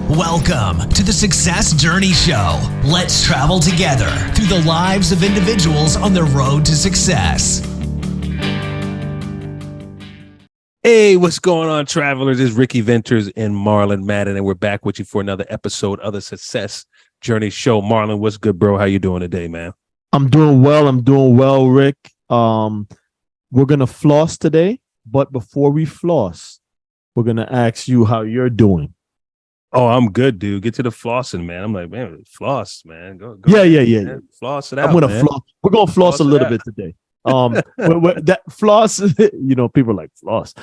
Welcome to the Success Journey Show. Let's travel together through the lives of individuals on their road to success. Hey, what's going on, travelers? It's Ricky Venters and Marlon Madden, and we're back with you for another episode of the Success Journey Show. Marlon, what's good, bro? How you doing today, man? I'm doing well, Rick. We're going to floss today, but before we floss, we're going to ask you how you're doing. Oh, I'm good, dude. Get to the flossing, man. I'm like, man, floss, man. Go Yeah. man. Floss it out, I'm going to floss. We're going to floss a little bit today. That floss, people are like floss.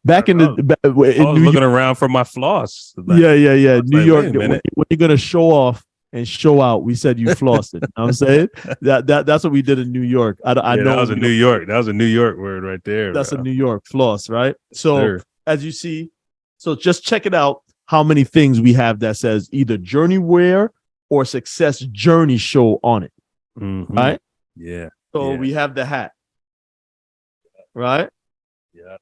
Back in the I was looking around for my floss. Like, yeah. New York, when you're going to show off and show out, we said you flossed it. You know what I'm saying? That's what we did in New York. I know that was a New York. That was a New York word right there. That's a New York floss, right? So as you see, so just check it out. How many things we have that says either Journey Wear or Success Journey Show on it, right? Yeah. So we have the hat, right? Yeah.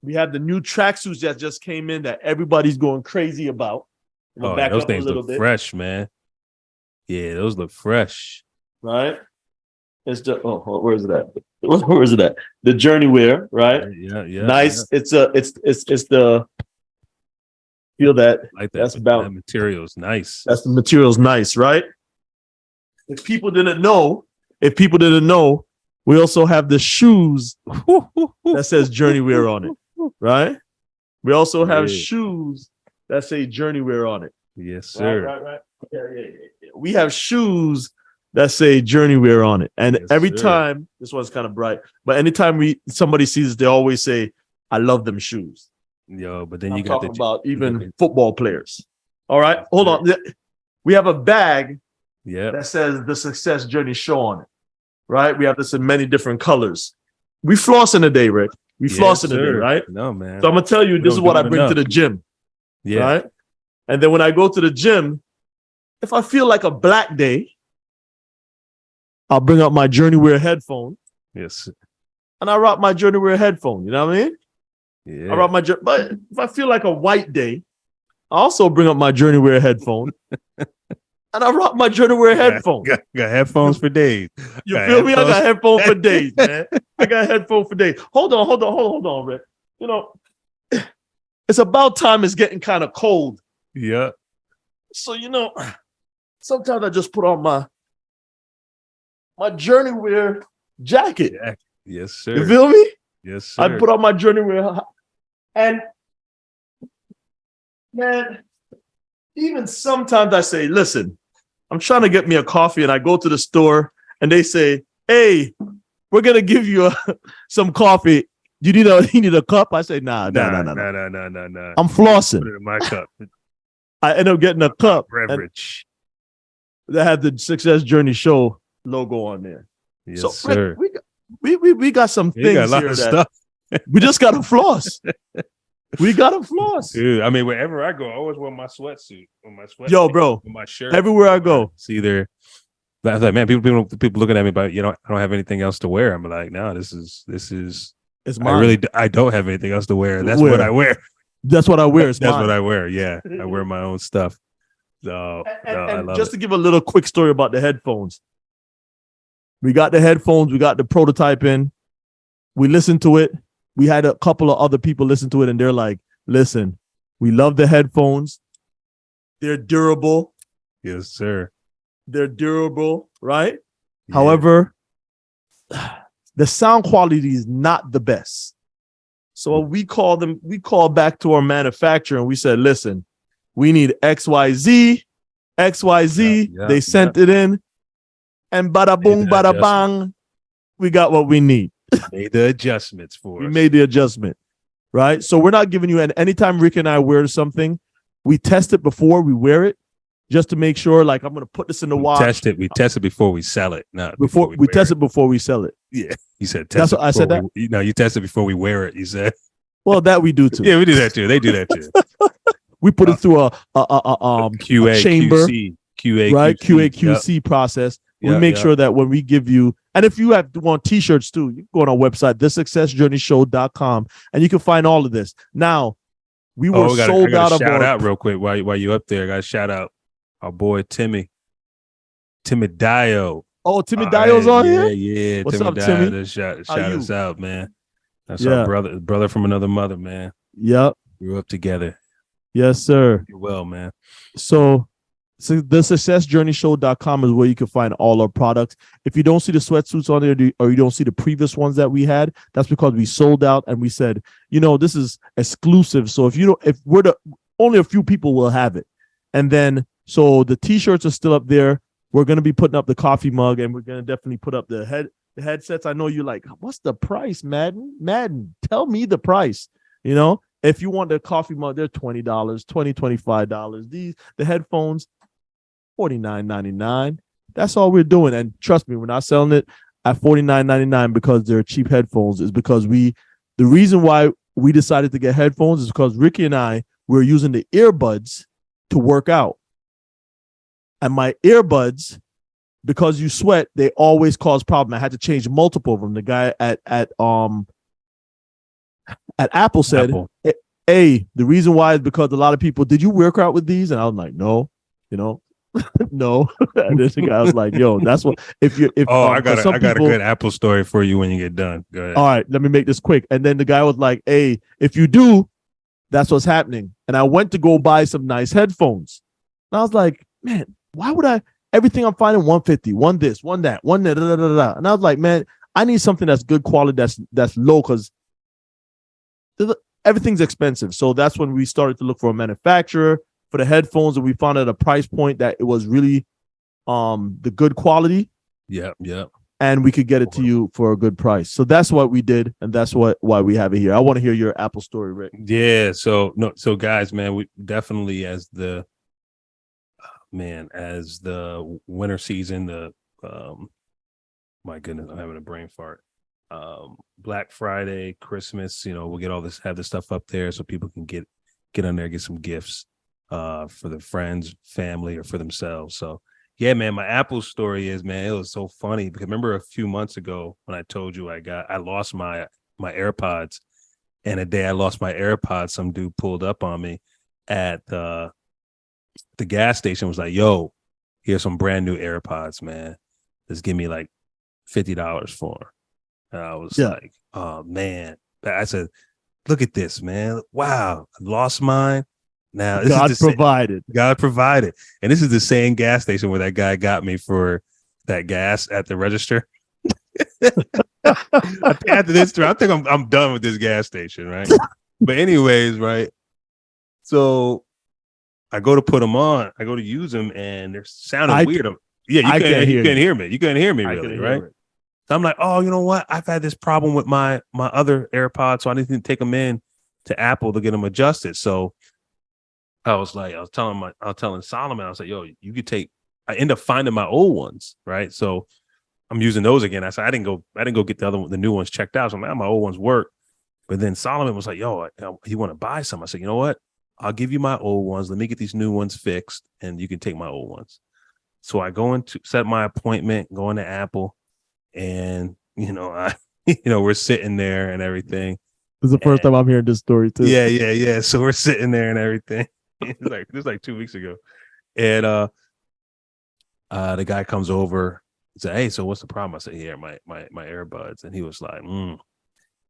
We have the new tracksuits that just came in that everybody's going crazy about. Those things look fresh, man. Yeah, those look fresh. Right? It's just where is it at? Where is it at? The Journey Wear, right? Yeah. Nice. Yeah. It's the feel that. Like that. That's about that material's nice. That's the material's nice, right? If people didn't know, we also have the shoes that says Journey Wear on it, right? We also have shoes that say Journey Wear on it. Yes, sir. Right. Yeah. We have shoes that say Journey Wear on it. And every time, this one's kind of bright, but anytime somebody sees it, they always say, I love them shoes. Yo, but then I'm you got talking about even football players. All right, hold on. We have a bag that says the Success Journey Show on it. Right? We have this in many different colors. We flossing today, Rick. We flossing today, right? No, man. So I'm gonna tell you, this is what I bring to the gym. Yeah. Right? And then when I go to the gym, if I feel like a black day, I'll bring out my Journey Wear headphone. Yes. And I rock my Journey Wear headphone. You know what I mean? Yeah. I rock but if I feel like a white day, I also bring up my Journey Wear headphone. And I rock my Journey Wear headphone. Got headphones for days. You feel me? I got headphones for days, man. I got headphones for days. Hold on, Rick. It's about time it's getting kind of cold. Yeah. So, sometimes I just put on my Journey Wear jacket. Yes, sir. You feel me? Yes, sir. I put on my Journey Wear. And, man, even sometimes I say, listen, I'm trying to get me a coffee, and I go to the store and they say, hey, we're going to give you some coffee. You need a cup? I say, nah. I'm flossing. Put it in my cup. I end up getting a cup beverage that had the Success Journey Show logo on there. Yes, so, sir. We got some things got a lot here of that stuff. We just got to floss. We gotta floss. Dude, I mean, wherever I go, I always wear my sweatsuit. Yo, bro, my shirt. Everywhere I go. It's either, I was like, man, people looking at me, but I don't have anything else to wear. I'm like, no, this is. It's mine. I don't have anything else to wear. That's what I wear. That's what I wear. That's what I wear. Yeah, I wear my own stuff. So, I love just to give a little quick story about the headphones. We got the headphones. We got the prototype in. We listened to it. We had a couple of other people listen to it, and they're like, listen, we love the headphones. They're durable. Yes, sir. They're durable, right? Yeah. However, the sound quality is not the best. So we call back to our manufacturer, and we said, listen, we need XYZ. They sent it in, and bada boom, bada bang, we got what we need. Made the adjustments for us. We made the adjustment, right? So we're not giving you anytime Rick and I wear something, we test it before we wear it, just to make sure, like, I'm going to put this in the wash. We test it before we sell it. Not before we test it before we sell it. Yeah. You said test. That's what I said that? You test it before we wear it, you said. Well, that we do too. Yeah, we do that too. They do that too. We put it through a QA, chamber, QA, right? QA, QC process. We make sure that when we give you, and if you want t-shirts too, you can go on our website, thesuccessjourneyshow.com, and you can find all of this. Now, We were sold out of shout out real quick while you up there. I got to shout out our boy Timmy Dio. Oh, Timmy Dio's on here? Yeah. What's Timmy up, Dio, Timmy? just shout you? us out, man. That's our brother from another mother, man. Yep. Grew up together. Yes, sir. You're well, man. So the successjourneyshow.com is where you can find all our products. If you don't see the sweatsuits on there or you don't see the previous ones that we had, that's because we sold out and we said, this is exclusive. So if we're only a few people will have it. And then, so the t-shirts are still up there. We're going to be putting up the coffee mug and we're going to definitely put up the headsets. I know you're like, what's the price, Madden, tell me the price. If you want the coffee mug, they're $20, $25. The headphones, $49.99. That's all we're doing. And trust me, we're not selling it at $49.99 because they're cheap headphones. Is because the reason why we decided to get headphones is because Ricky and I were using the earbuds to work out. And my earbuds, because you sweat, they always cause problem. I had to change multiple of them. The guy at Apple said, the reason why is because a lot of people, did you work out with these? And I was like, no, no. And this guy was like, yo, that's what, I got a good Apple story for you when you get done. Go ahead. All right, let me make this quick. And then the guy was like, hey, if you do, that's what's happening. And I went to go buy some nice headphones. And I was like, man, why would everything I'm finding 150, one this, one that, one that, da, da, da, da. And I was like, man, I need something that's good quality, that's low, because everything's expensive. So that's when we started to look for a manufacturer for the headphones, and we found at a price point that it was really the good quality. Yep. And we could get it to you for a good price. So that's what we did, and that's why we have it here. I want to hear your Apple story, Rick. Yeah. So guys, man, we definitely as the winter season, my goodness, I'm having a brain fart. Black Friday, Christmas, we'll get have this stuff up there so people can get on there, get some gifts for their friends, family, or for themselves. So yeah, man, my Apple story is, man, it was so funny because remember a few months ago when I told you I lost my AirPods, and the day I lost my AirPods, some dude pulled up on me at the gas station, was like, yo, here's some brand new AirPods, man. Just give me like $50 for them. And I was like, oh man. I said, look at this, man. Wow, I lost mine. Now this God is provided. God provided. And this is the same gas station where that guy got me for that gas at the register. After this, I think I'm done with this gas station, right? But anyways, right. So I go to put them on. I go to use them, and they're sounding weird. Yeah, you couldn't hear me. You couldn't hear me, really, right? So I'm like, oh, you know what? I've had this problem with my other AirPods, so I need to take them in to Apple to get them adjusted. So I was telling Solomon, I was like, yo, you could take. I end up finding my old ones, right? So I'm using those again. I said I didn't go get the new ones checked out. So I'm like, my old ones work. But then Solomon was like, yo, you want to buy some? I said, you know what? I'll give you my old ones. Let me get these new ones fixed, and you can take my old ones. So I go into set my appointment, go into Apple, and we're sitting there and everything. This is the first time I'm hearing this story too. Yeah. So we're sitting there and everything. This is like 2 weeks ago, and the guy comes over. He said, "Hey, so what's the problem?" I said, "Yeah, my earbuds," and he was like,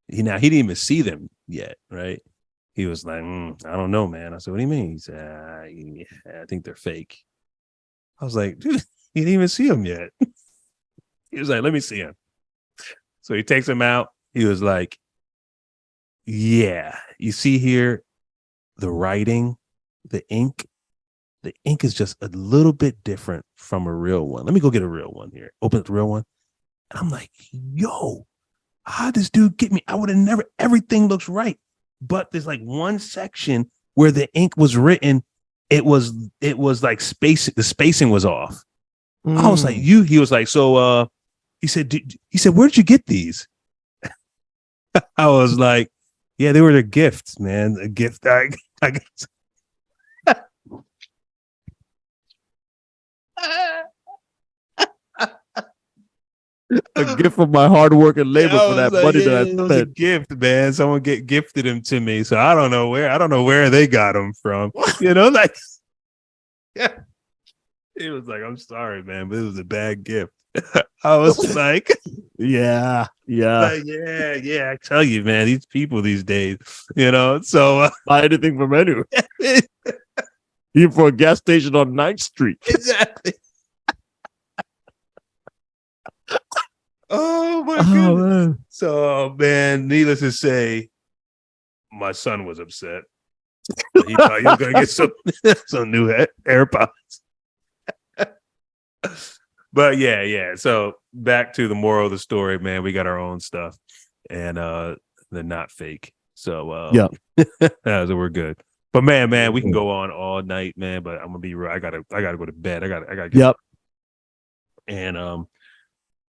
he didn't even see them yet, right? He was like, I don't know, man. I said, what do you mean? He said, I think they're fake. I was like, dude, you didn't even see them yet. He was like, let me see them. So he takes them out. He was like, yeah, you see here, the writing, the ink is just a little bit different from a real one. Let me go get a real one here. Open up the real one. And I'm like, yo, how'd this dude get me? I would have never, everything looks right. But there's like one section where the ink was written. It was like the spacing was off. I was like, he was like, so he said, where'd you get these? I was like, yeah, they were the gifts, man. A gift. I guess. A gift of my hard work and labor for that money that I it was a spent. gift, man. Someone gifted him to me, so I don't know where they got him from. You know, like, yeah. It was like, I'm sorry, man, but it was a bad gift. I was like, Yeah. like, yeah. I tell you, man, these people these days, you know. So Buy anything from anywhere. Even for a gas station on 9th Street. exactly. Oh my goodness. Man. So man, needless to say, my son was upset. He thought he was gonna get some new AirPods. But yeah. So back to the moral of the story, man. We got our own stuff, and they're not fake. So Yeah. so we're good. But man, we can go on all night, man. But I'm gonna be real. I gotta go to bed. I gotta get Yep. and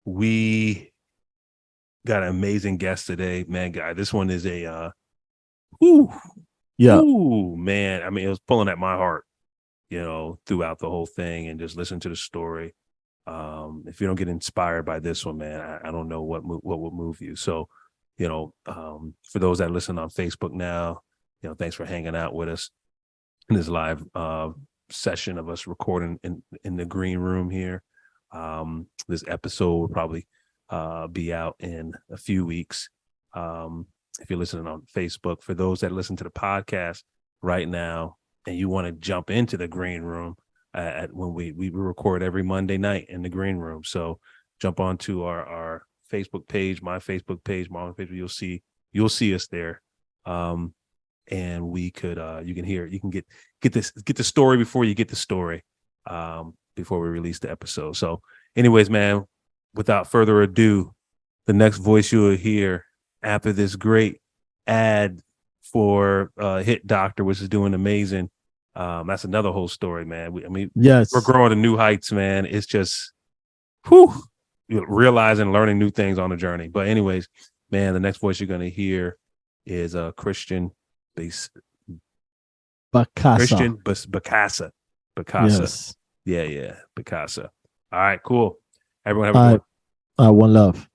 we got an amazing guest today, man. Guy, this one is a Yeah. ooh, man. I mean, it was pulling at my heart, you know, throughout the whole thing, and just listen to the story. If you don't get inspired by this one, man, I don't know what will move you. So, you know, for those that listen on Facebook now, you know, thanks for hanging out with us in this live session of us recording in the green room here. This episode will probably be out in a few weeks. If you're listening on Facebook, for those that listen to the podcast right now and you want to jump into the green room, when we record every Monday night in the green room. So jump onto our Facebook page, my Facebook page, Marlon Facebook. You'll see us there. And we could you can get the story before you get the story, before we release the episode. So anyways, man, without further ado, the next voice you will hear after this great ad for Hit Doctor, which is doing amazing. That's another whole story, man. Yes. We're growing to new heights, man. It's just realizing, learning new things on the journey. But anyways, man, the next voice you're going to hear is Christian Bacasa. Bacasa. Yes. Yeah, Bacasa. All right, cool. Everyone have a good one. One love.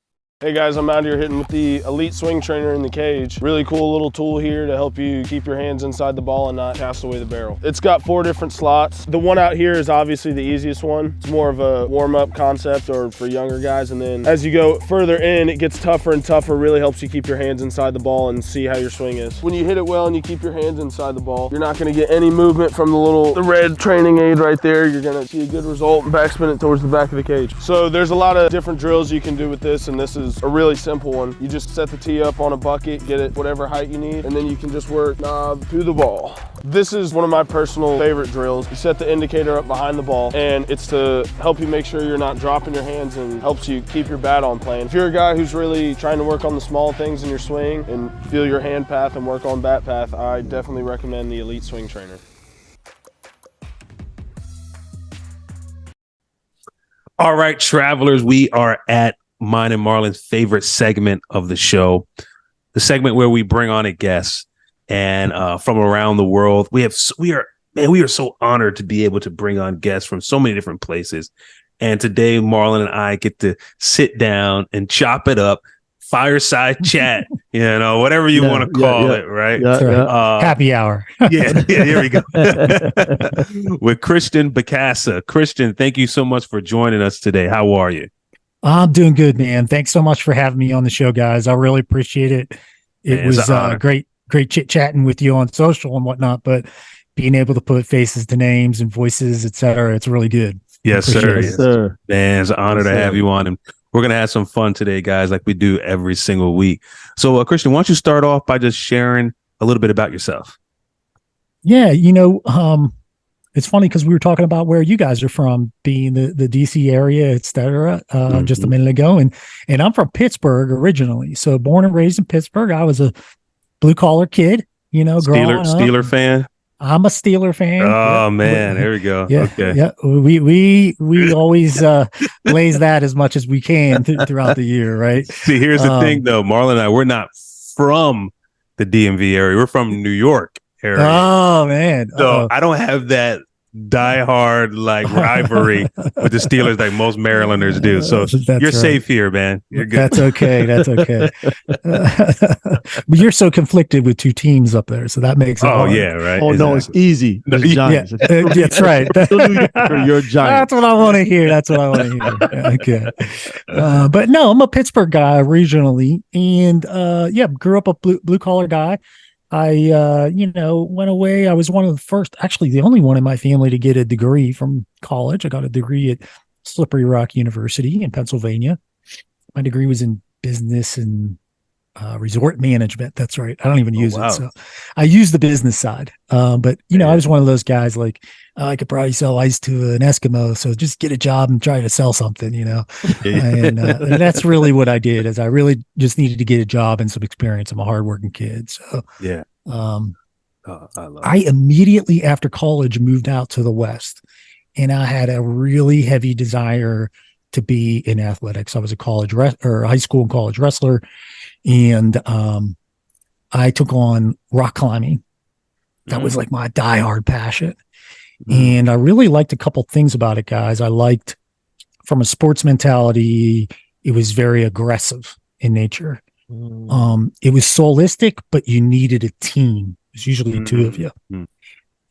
Hey guys, I'm out here hitting with the Elite Swing Trainer in the cage. Really cool little tool here to help you keep your hands inside the ball and not cast away the barrel. It's got 4 different slots. The one out here is obviously the easiest one. It's more of a warm-up concept or for younger guys, and then as you go further in, it gets tougher and tougher. Really helps you keep your hands inside the ball and see how your swing is. When you hit it well and you keep your hands inside the ball, you're not gonna get any movement from the red training aid right there. You're gonna see a good result and backspin it towards the back of the cage. So there's a lot of different drills you can do with this, and this is a really simple one. You just set the tee up on a bucket, get it whatever height you need, and then you can just work knob to the ball. This is one of my personal favorite drills. You set the indicator up behind the ball, and it's to help you make sure you're not dropping your hands and helps you keep your bat on plane. If you're a guy who's really trying to work on the small things in your swing and feel your hand path and work on bat path, I definitely recommend the Elite Swing Trainer. All right, travelers, we are at mine and Marlon's favorite segment of the show, the segment where we bring on a guest and from around the world. We are so honored to be able to bring on guests from so many different places. And today, Marlon and I get to sit down and chop it up, fireside chat, you know, whatever you want to call it, right? Right. Happy hour. yeah, here we go. With Christian Bacasa. Christian, thank you so much for joining us today. How are you? I'm doing good, man. Thanks so much for having me on the show, guys. I really appreciate it. It was great chit chatting with you on social and whatnot, but being able to put faces to names and voices, etc., it's really good. Yes, sir. Yes, sir. Man, it's an honor to have you on, and we're gonna have some fun today, guys, like we do every single week. So, Christian, why don't you start off by just sharing a little bit about yourself? Yeah, it's funny because we were talking about where you guys are from, being the DC area, et cetera, just a minute ago. And I'm from Pittsburgh originally. So born and raised in Pittsburgh. I was a blue collar kid, growing up. Steeler fan. I'm a Steeler fan. Oh, man. There we go. Yeah, okay. Yeah. We always blaze that as much as we can throughout the year. Right. See, here's the thing though, Marlon and I, we're not from the DMV area. We're from New York area. Oh man. So I don't have that diehard like rivalry with the Steelers like most Marylanders do. So That's you're right. safe here, man. You're good. That's okay. That's okay. But you're so conflicted with two teams up there, so that makes it Oh hard. yeah, right. Oh no, it's easy. No, It's Giants. Yeah, that's right. You're Giants. That's what I want to hear. That's what I want to hear. Okay. But no, I'm a Pittsburgh guy originally, and grew up a blue collar guy. I went away. I was one of the first, actually the only one in my family to get a degree from college. I got a degree at Slippery Rock University in Pennsylvania. My degree was in business and resort management. That's right. I don't even use it. So I use the business side. But I was one of those guys like, I could probably sell ice to an Eskimo. So just get a job and try to sell something, and that's really what I did is I really just needed to get a job and some experience. I'm a hardworking kid. So I immediately after college moved out to the West, and I had a really heavy desire to be in athletics. I was a high school and college wrestler. And I took on rock climbing. That was like my diehard passion. And I really liked a couple things about it, guys. I liked from a sports mentality, it was very aggressive in nature. It was solistic, but you needed a team. It was usually two of you.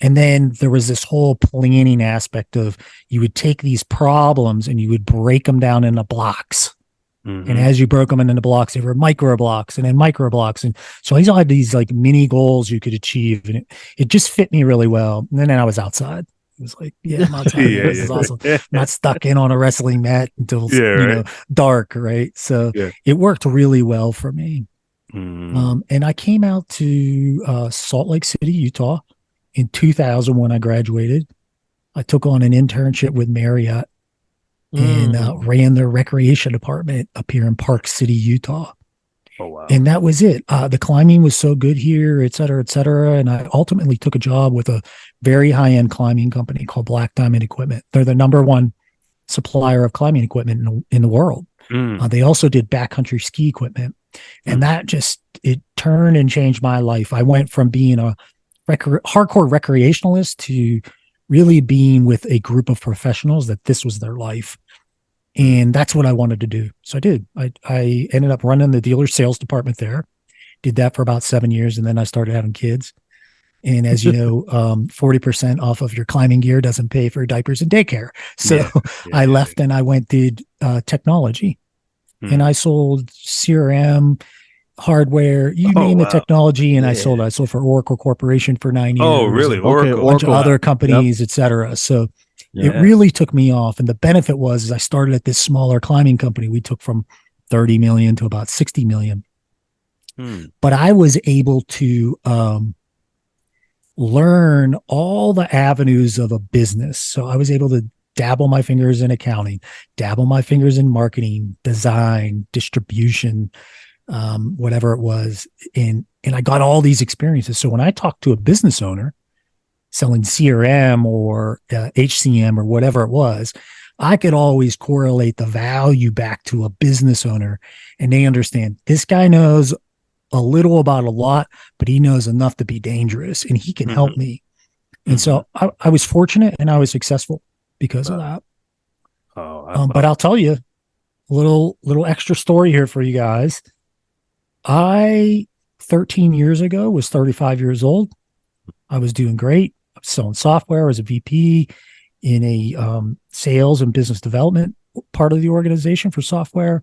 And then there was this whole planning aspect of you would take these problems and you would break them down into blocks. And as you broke them into blocks, they were micro blocks and then micro blocks. And so I had these like mini goals you could achieve. And it just fit me really well. And then I was outside. It was like, I'm outside. This is awesome. I'm not stuck in on a wrestling mat until dark. Right. So it worked really well for me. And I came out to Salt Lake City, Utah in 2000 when I graduated. I took on an internship with Marriott and ran their recreation department up here in Park City, Utah. Oh, wow. And that was it. The climbing was so good here, et cetera, et cetera. And I ultimately took a job with a very high-end climbing company called Black Diamond Equipment. They're the number one supplier of climbing equipment in the world. They also did backcountry ski equipment. And that it turned and changed my life. I went from being a hardcore recreationalist to really being with a group of professionals that this was their life. And that's what I wanted to do. So I did. I ended up running the dealer sales department there, did that for about 7 years. And then I started having kids. And as you know, 40% off of your climbing gear doesn't pay for diapers and daycare. So I left and I did technology. And I sold CRM, hardware, you name the technology. And I sold for Oracle Corporation for 9 years. Oh, really? Oracle. A bunch of other companies, et cetera. So it really took me off. And the benefit was I started at this smaller climbing company. We took from 30 million to about 60 million. But I was able to learn all the avenues of a business. So I was able to dabble my fingers in accounting, dabble my fingers in marketing, design, distribution, whatever it was. And I got all these experiences. So when I talked to a business owner selling CRM or HCM or whatever it was, I could always correlate the value back to a business owner, and they understand this guy knows a little about a lot, but he knows enough to be dangerous and he can help me. And so I was fortunate and I was successful because of that. But I'll tell you a little extra story here for you guys. 13 years ago was 35 years old. I was doing great. I was selling software. I was a VP in a sales and business development part of the organization for software.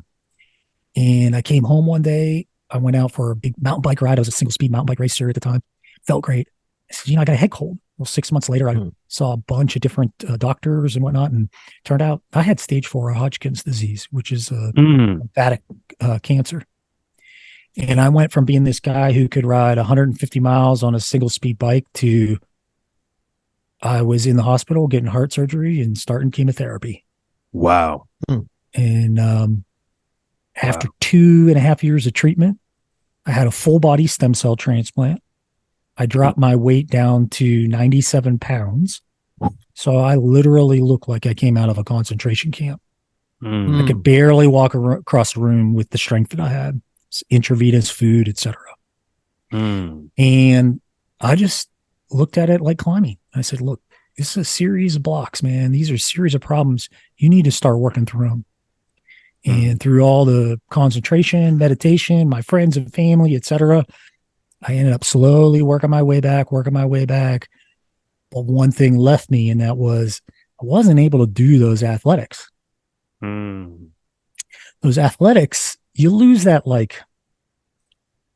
And I came home one day. I went out for a big mountain bike ride. I was a single speed mountain bike racer at the time. Felt great. I said, I got a head cold. Well, 6 months later, I saw a bunch of different doctors and whatnot. And turned out I had stage 4 Hodgkin's disease, which is a lymphatic cancer. And I went from being this guy who could ride 150 miles on a single speed bike to I was in the hospital getting heart surgery and starting chemotherapy. Wow. And after 2.5 years of treatment, I had a full body stem cell transplant. I dropped my weight down to 97 pounds. So I literally looked like I came out of a concentration camp. I could barely walk across the room with the strength that I had, intravenous food, etc. And I just looked at it like climbing. I said, look, this is a series of blocks, man. These are a series of problems. You need to start working through them. And through all the concentration, meditation, my friends and family, etc., I ended up slowly working my way back. But one thing left me, and that was I wasn't able to do those athletics. Those athletics, you lose that like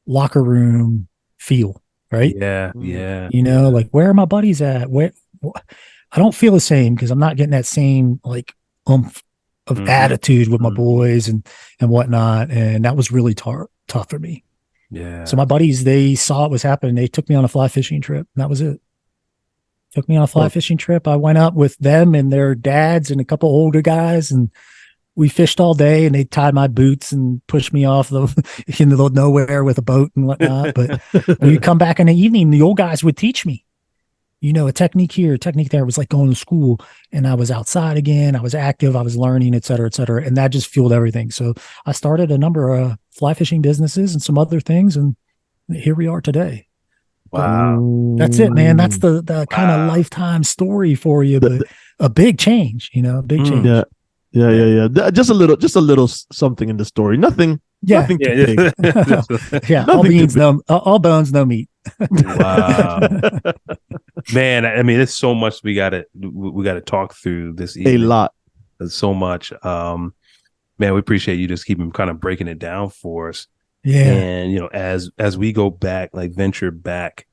locker room feel, right? Yeah. Yeah. You know, like where are my buddies at? I don't feel the same because I'm not getting that same like oomph of attitude with my boys and whatnot. And that was really tough for me. Yeah. So my buddies, they saw what was happening. They took me on a fly fishing trip. And that was it. Took me on a fly fishing trip. I went up with them and their dads and a couple older guys, and we fished all day, and they tied my boots and pushed me off into the nowhere with a boat and whatnot. But we'd come back in the evening, the old guys would teach me, you know, a technique here, a technique there. It was like going to school, and I was outside again. I was active. I was learning, et cetera, et cetera. And that just fueled everything. So I started a number of fly fishing businesses and some other things. And here we are today. Wow. That's it, man. That's the kind of lifetime story for you, but a big change, you know, a big change. Yeah. Just a little something in the story. Nothing too big. Yeah. All bones, no meat. Wow. Man, I mean, there's so much we gotta talk through this evening. A lot. There's so much. Man, we appreciate you just keeping kind of breaking it down for us. Yeah. And you know, as we go back, like venture back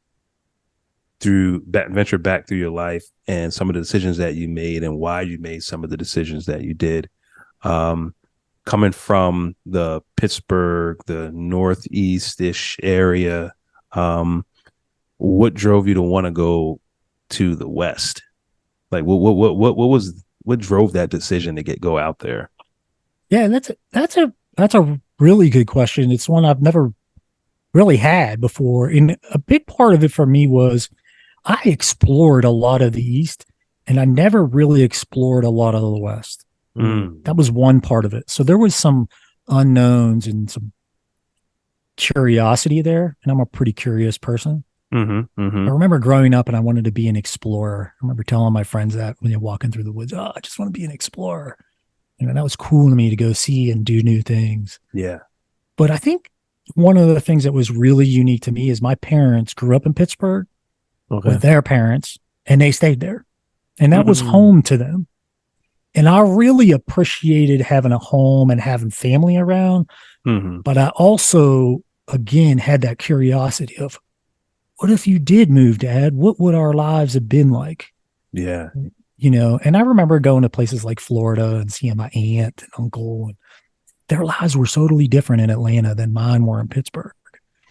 through your life and some of the decisions that you made and why you made some of the decisions that you did. Coming from the Pittsburgh, the Northeast-ish area, what drove you to want to go to the West? Like what drove that decision to go out there? Yeah, that's a really good question. It's one I've never really had before. And a big part of it for me was I explored a lot of the East, and I never really explored a lot of the West. That was one part of it. So there was some unknowns and some curiosity there. And I'm a pretty curious person. I remember growing up and I wanted to be an explorer. I remember telling my friends that when you're walking through the woods, I just want to be an explorer. And that was cool to me to go see and do new things. Yeah. But I think one of the things that was really unique to me is my parents grew up in Pittsburgh with their parents, and they stayed there. And that was home to them. And I really appreciated having a home and having family around. But I also, again, had that curiosity of, what if you did move, Dad? What would our lives have been like? Yeah. You know, and I remember going to places like Florida and seeing my aunt and uncle, and their lives were totally different in Atlanta than mine were in Pittsburgh.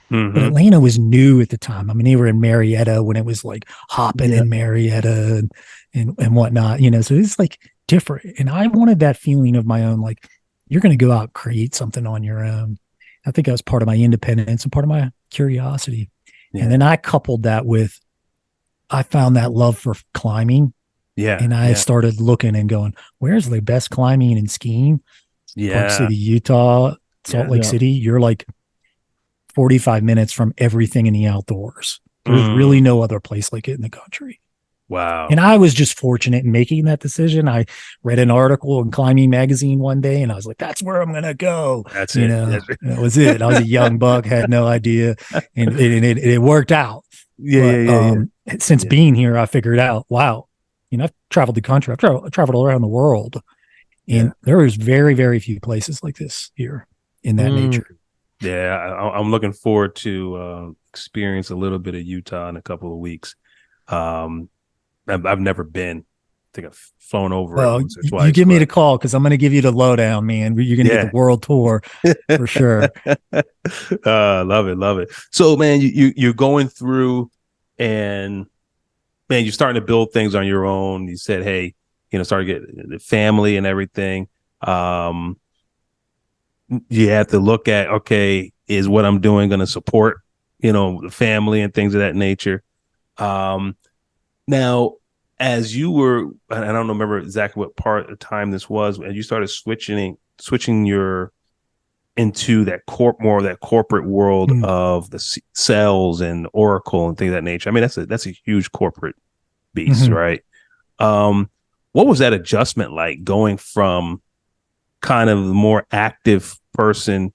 But Atlanta was new at the time. I mean, they were in Marietta when it was like hopping in Marietta and whatnot, you know, so it's like different. And I wanted that feeling of my own, like, you're going to go out and create something on your own. I think that was part of my independence and part of my curiosity. Yeah. And then I coupled that with, I found that love for climbing. Yeah. And I started looking and going, where's the best climbing and skiing? Park City, Utah, Salt Lake City. You're like 45 minutes from everything in the outdoors. There's really no other place like it in the country. Wow. And I was just fortunate in making that decision. I read an article in Climbing Magazine one day and I was like, that's where I'm going to go. That's you it. know, that was it. I was a young buck, had no idea. And it worked out. Since being here, I figured out, wow, you know, I've traveled the country. I've traveled around the world. And there is very, very few places like this here in that nature. Yeah, I'm looking forward to experience a little bit of Utah in a couple of weeks. I've never been. I think I've flown over it once or twice. You give me the call because I'm going to give you the lowdown, man. You're going to get the world tour for sure. Love it. So, man, you're going through, and man, you're starting to build things on your own. You said, hey, you know, start to get the family and everything. You have to look at, okay, is what I'm doing going to support, you know, the family and things of that nature. Now, as you were, and I don't remember exactly what part of the time this was, and you started switching your into that more of that corporate world of the sales and Oracle and things of that nature. I mean, that's a huge corporate beast, right? What was that adjustment like, going from kind of the more active person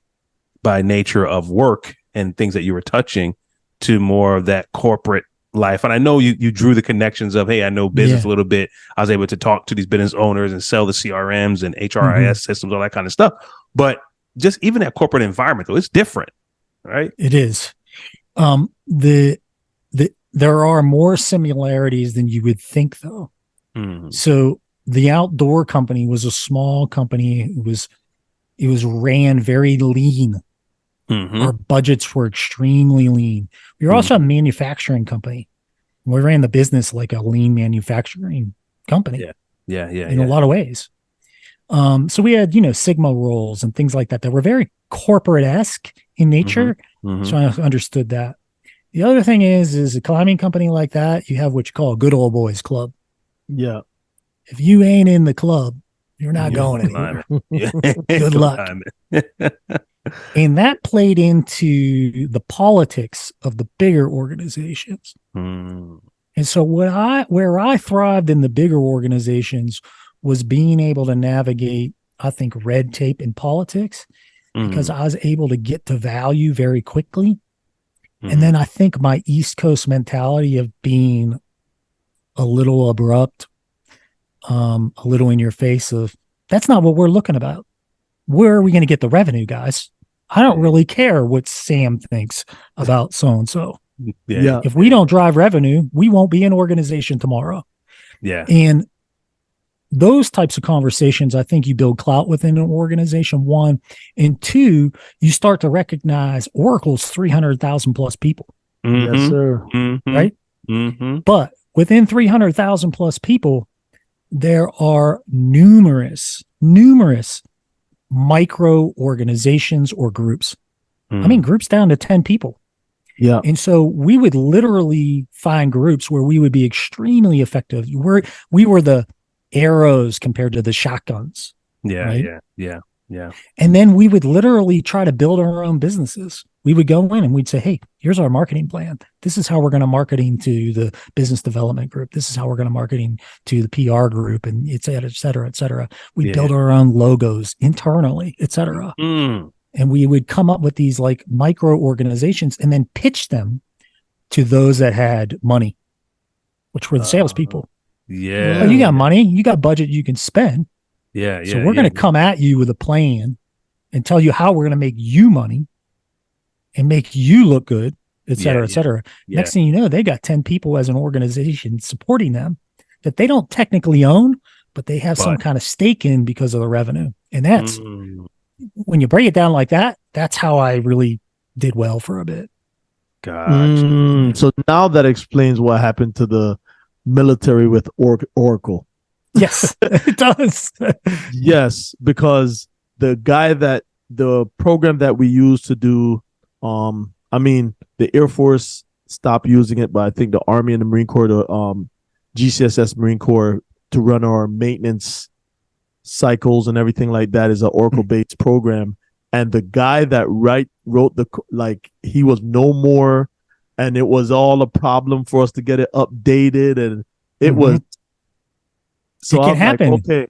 by nature of work and things that you were touching to more of that corporate life? And I know you drew the connections of, hey, I know business a little bit. I was able to talk to these business owners and sell the CRMs and HRIS systems, all that kind of stuff. But just even that corporate environment, though, it's different, right? It is. There are more similarities than you would think, though. So the outdoor company was a small company. It was ran very lean. Our budgets were extremely lean. We were also a manufacturing company. We ran the business like a lean manufacturing company. In a lot of ways. So we had, Sigma roles and things like that were very corporate-esque in nature. So I understood that. The other thing is a climbing company like that, you have what you call a good old boys club. Yeah. If you ain't in the club, you're not going anywhere. Good luck. And that played into the politics of the bigger organizations. And so where I thrived in the bigger organizations was being able to navigate, I think, red tape in politics, because I was able to get to value very quickly. And then I think my East Coast mentality of being a little abrupt, a little in your face of, that's not what we're looking about. Where are we going to get the revenue, guys? I don't really care what Sam thinks about so-and-so. If we don't drive revenue, we won't be an organization tomorrow. And those types of conversations, I think you build clout within an organization, one. And two, you start to recognize Oracle's 300,000 plus people. Yes, sir. Right? But within 300,000 plus people, there are numerous micro organizations or groups. I mean, groups down to 10 people. Yeah. And so we would literally find groups where we would be extremely effective. We were the arrows compared to the shotguns. Yeah. And then we would literally try to build our own businesses. We would go in and we'd say, hey, here's our marketing plan. This is how we're going to marketing to the business development group. This is how we're going to marketing to the PR group, and et cetera, et cetera, et cetera. We build our own logos internally, et cetera. And we would come up with these like micro organizations and then pitch them to those that had money, which were the salespeople. Oh, you got money, you got budget you can spend. So we're going to come at you with a plan and tell you how we're going to make you money and make you look good, et cetera, et cetera. Next thing you know, they got 10 people as an organization supporting them that they don't technically own, but they have some kind of stake in because of the revenue. And that's, when you break it down like that, that's how I really did well for a bit. So now that explains what happened to the military with Oracle. Yes, it does. Yes, because the program that we use to do, the Air Force stopped using it, but I think the Army and the Marine Corps, the GCSS Marine Corps, to run our maintenance cycles and everything like that is an Oracle-based program. And the guy that wrote he was no more, and it was all a problem for us to get it updated, and it was. So it can happen. Like, okay,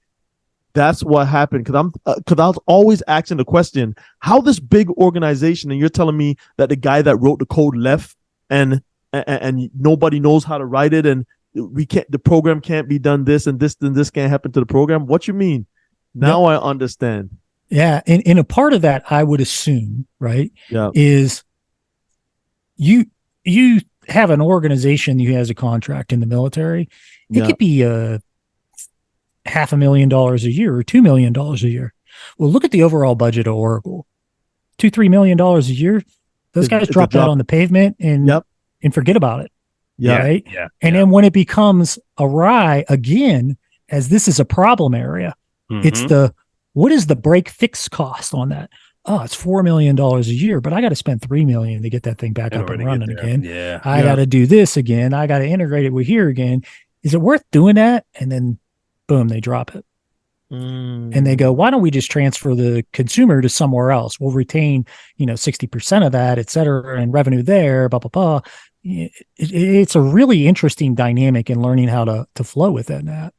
that's what happened. Because I was always asking the question, how this big organization, and you're telling me that the guy that wrote the code left, and nobody knows how to write it, and the program can't be done this, and this can't happen to the program. What you mean? Now I understand. Yeah, and a part of that, I would assume, right, is you have an organization who has a contract in the military. It could be $500,000 a year or $2 million a year. Well, look at the overall budget of Oracle. $2-3 million a year. Those guys drop that on the pavement and forget about it. Right? And then when it becomes awry again, as this is a problem area, it's what is the break fix cost on that? Oh, it's $4 million a year, but I got to spend $3 million to get that thing back up and running again. I got to do this again. I got to integrate it with here again. Is it worth doing that? And then boom, they drop it. And they go, why don't we just transfer the consumer to somewhere else? We'll retain, 60% of that, et cetera, and revenue there, blah, blah, blah. it's a really interesting dynamic in learning how to flow within that.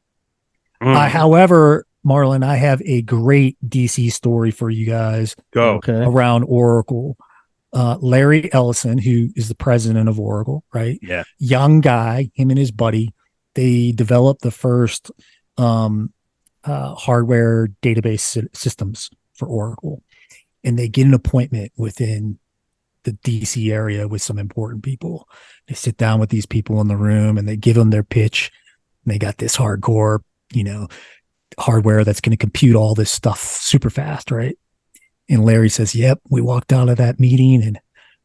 Mm. However, Marlon, I have a great DC story for you guys Go. Okay. around Oracle. Larry Ellison, who is the president of Oracle, right? Yeah. Young guy, him and his buddy, they developed the first hardware database systems for Oracle. And they get an appointment within the DC area with some important people. They sit down with these people in the room and they give them their pitch. And they got this hardcore, hardware that's going to compute all this stuff super fast, right? And Larry says, yep, we walked out of that meeting and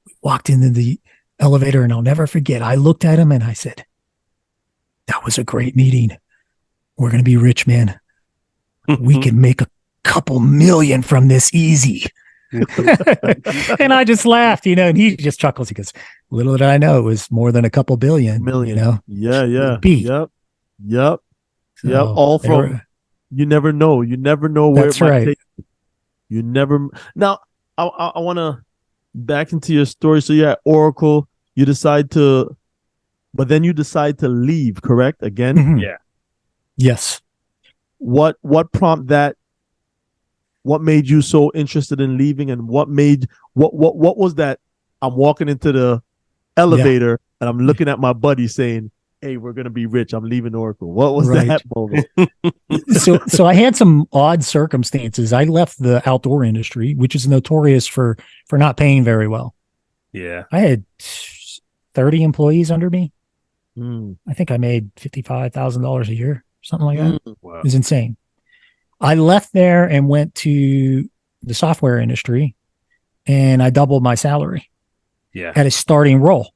we walked into the elevator, and I'll never forget. I looked at him and I said, that was a great meeting. We're going to be rich, man. We can make a couple million from this easy. And I just laughed, and he just chuckles. He goes, little did I know it was more than a couple billion. Yeah. B. Yep. So All from, you never know. You never know where That's it might right. take you. You never. Now, I want to back into your story. So you're at Oracle. You decide to, but then you decide to leave, correct? Again? Mhm. Yeah. Yes. What prompted that? What made you so interested in leaving, and what was that? I'm walking into the elevator and I'm looking at my buddy saying, hey, we're going to be rich. I'm leaving Oracle. What was Right. that moment? So I had some odd circumstances. I left the outdoor industry, which is notorious for not paying very well. Yeah. I had 30 employees under me. Mm. I think I made $55,000 a year, something like that. Wow. It was insane. I left there and went to the software industry, and I doubled my salary Yeah. at a starting role.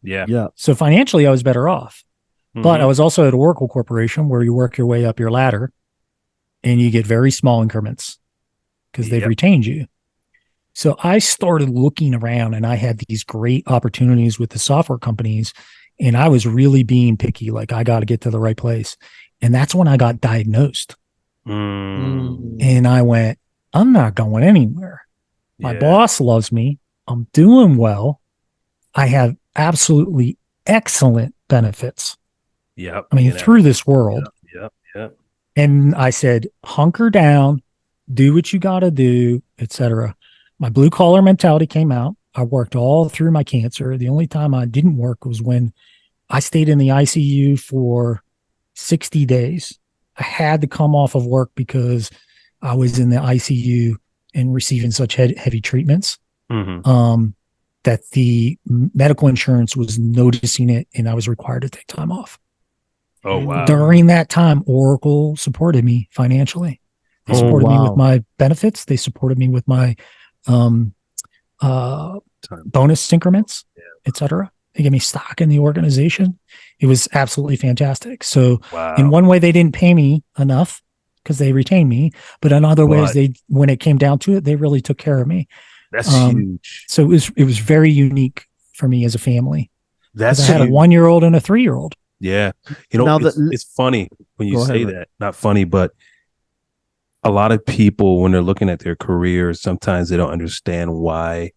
Yeah. Yeah. So financially, I was better off. But I was also at Oracle Corporation, where you work your way up your ladder and you get very small increments because they've Yep. retained you. So I started looking around, and I had these great opportunities with the software companies, and I was really being picky. Like, I got to get to the right place. And that's when I got diagnosed. Mm. And I went, I'm not going anywhere. My Yeah. boss loves me. I'm doing well. I have absolutely excellent benefits. Yep. I mean, through this world. Yep. And I said, hunker down, do what you got to do, etc. My blue collar mentality came out. I worked all through my cancer. The only time I didn't work was when I stayed in the ICU for 60 days. I had to come off of work because I was in the ICU and receiving such heavy treatments. Mm-hmm. That the medical insurance was noticing it, and I was required to take time off. Oh, wow. During that time, Oracle supported me financially. They supported me with my benefits. They supported me with my bonus increments, etc. They gave me stock in the organization. It was absolutely fantastic. So Wow. in one way, they didn't pay me enough because they retained me, but in other ways, when it came down to it, they really took care of me. That's huge. So it was very unique for me as a family. That's I had a huge. 1-year-old and a 3-year-old. Yeah. Now It's funny when you Go say ahead, that. Not funny, but a lot of people, when they're looking at their careers, sometimes they don't understand why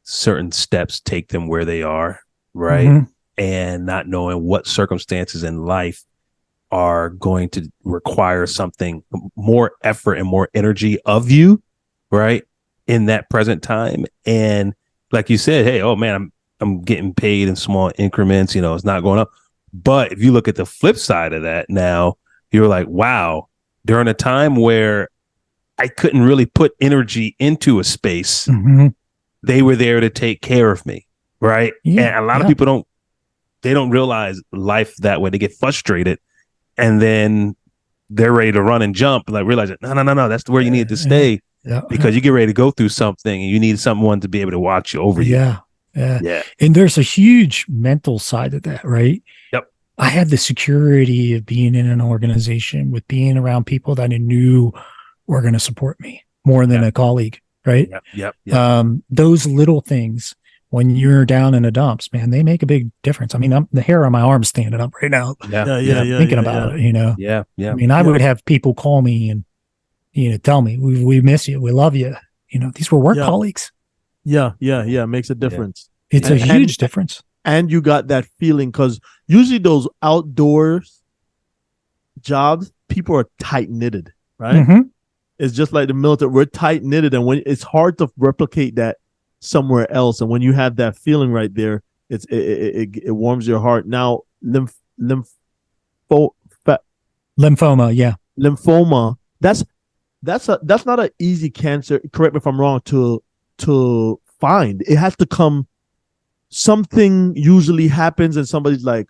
certain steps take them where they are, right? Mhm. And not knowing what circumstances in life are going to require something more effort and more energy of you, right? In that present time. And like you said, hey, oh man, I'm getting paid in small increments, it's not going up. But if you look at the flip side of that now, you're like, wow, during a time where I couldn't really put energy into a space, Mhm. they were there to take care of me. Right. Yeah, And a lot of people don't realize life that way. They get frustrated and then they're ready to run and jump, like realize it. No, that's where you need to stay. Yeah. Because you get ready to go through something and you need someone to be able to watch you over you. Yeah. Yeah. And there's a huge mental side of that, right? Yep. I had the security of being in an organization with being around people that I knew were going to support me more than a colleague, right? Yep. Those little things, when you're down in the dumps, man, they make a big difference. I mean, the hair on my arm standing up right now, thinking about it, Yeah. I mean, I would have people call me and, tell me, we miss you. We love you. These were work colleagues. Yeah. Makes a difference. It's a huge difference. and you got that feeling, because usually those outdoors jobs, people are tight knitted, right? Mm-hmm. It's just like the military. We're tight knitted, and when it's hard to replicate that somewhere else. And when you have that feeling right there, it warms your heart. Now, Lymphoma, yeah. lymphoma. That's not an easy cancer. Correct me if I'm wrong. To find, it has to come. Something usually happens, and somebody's like,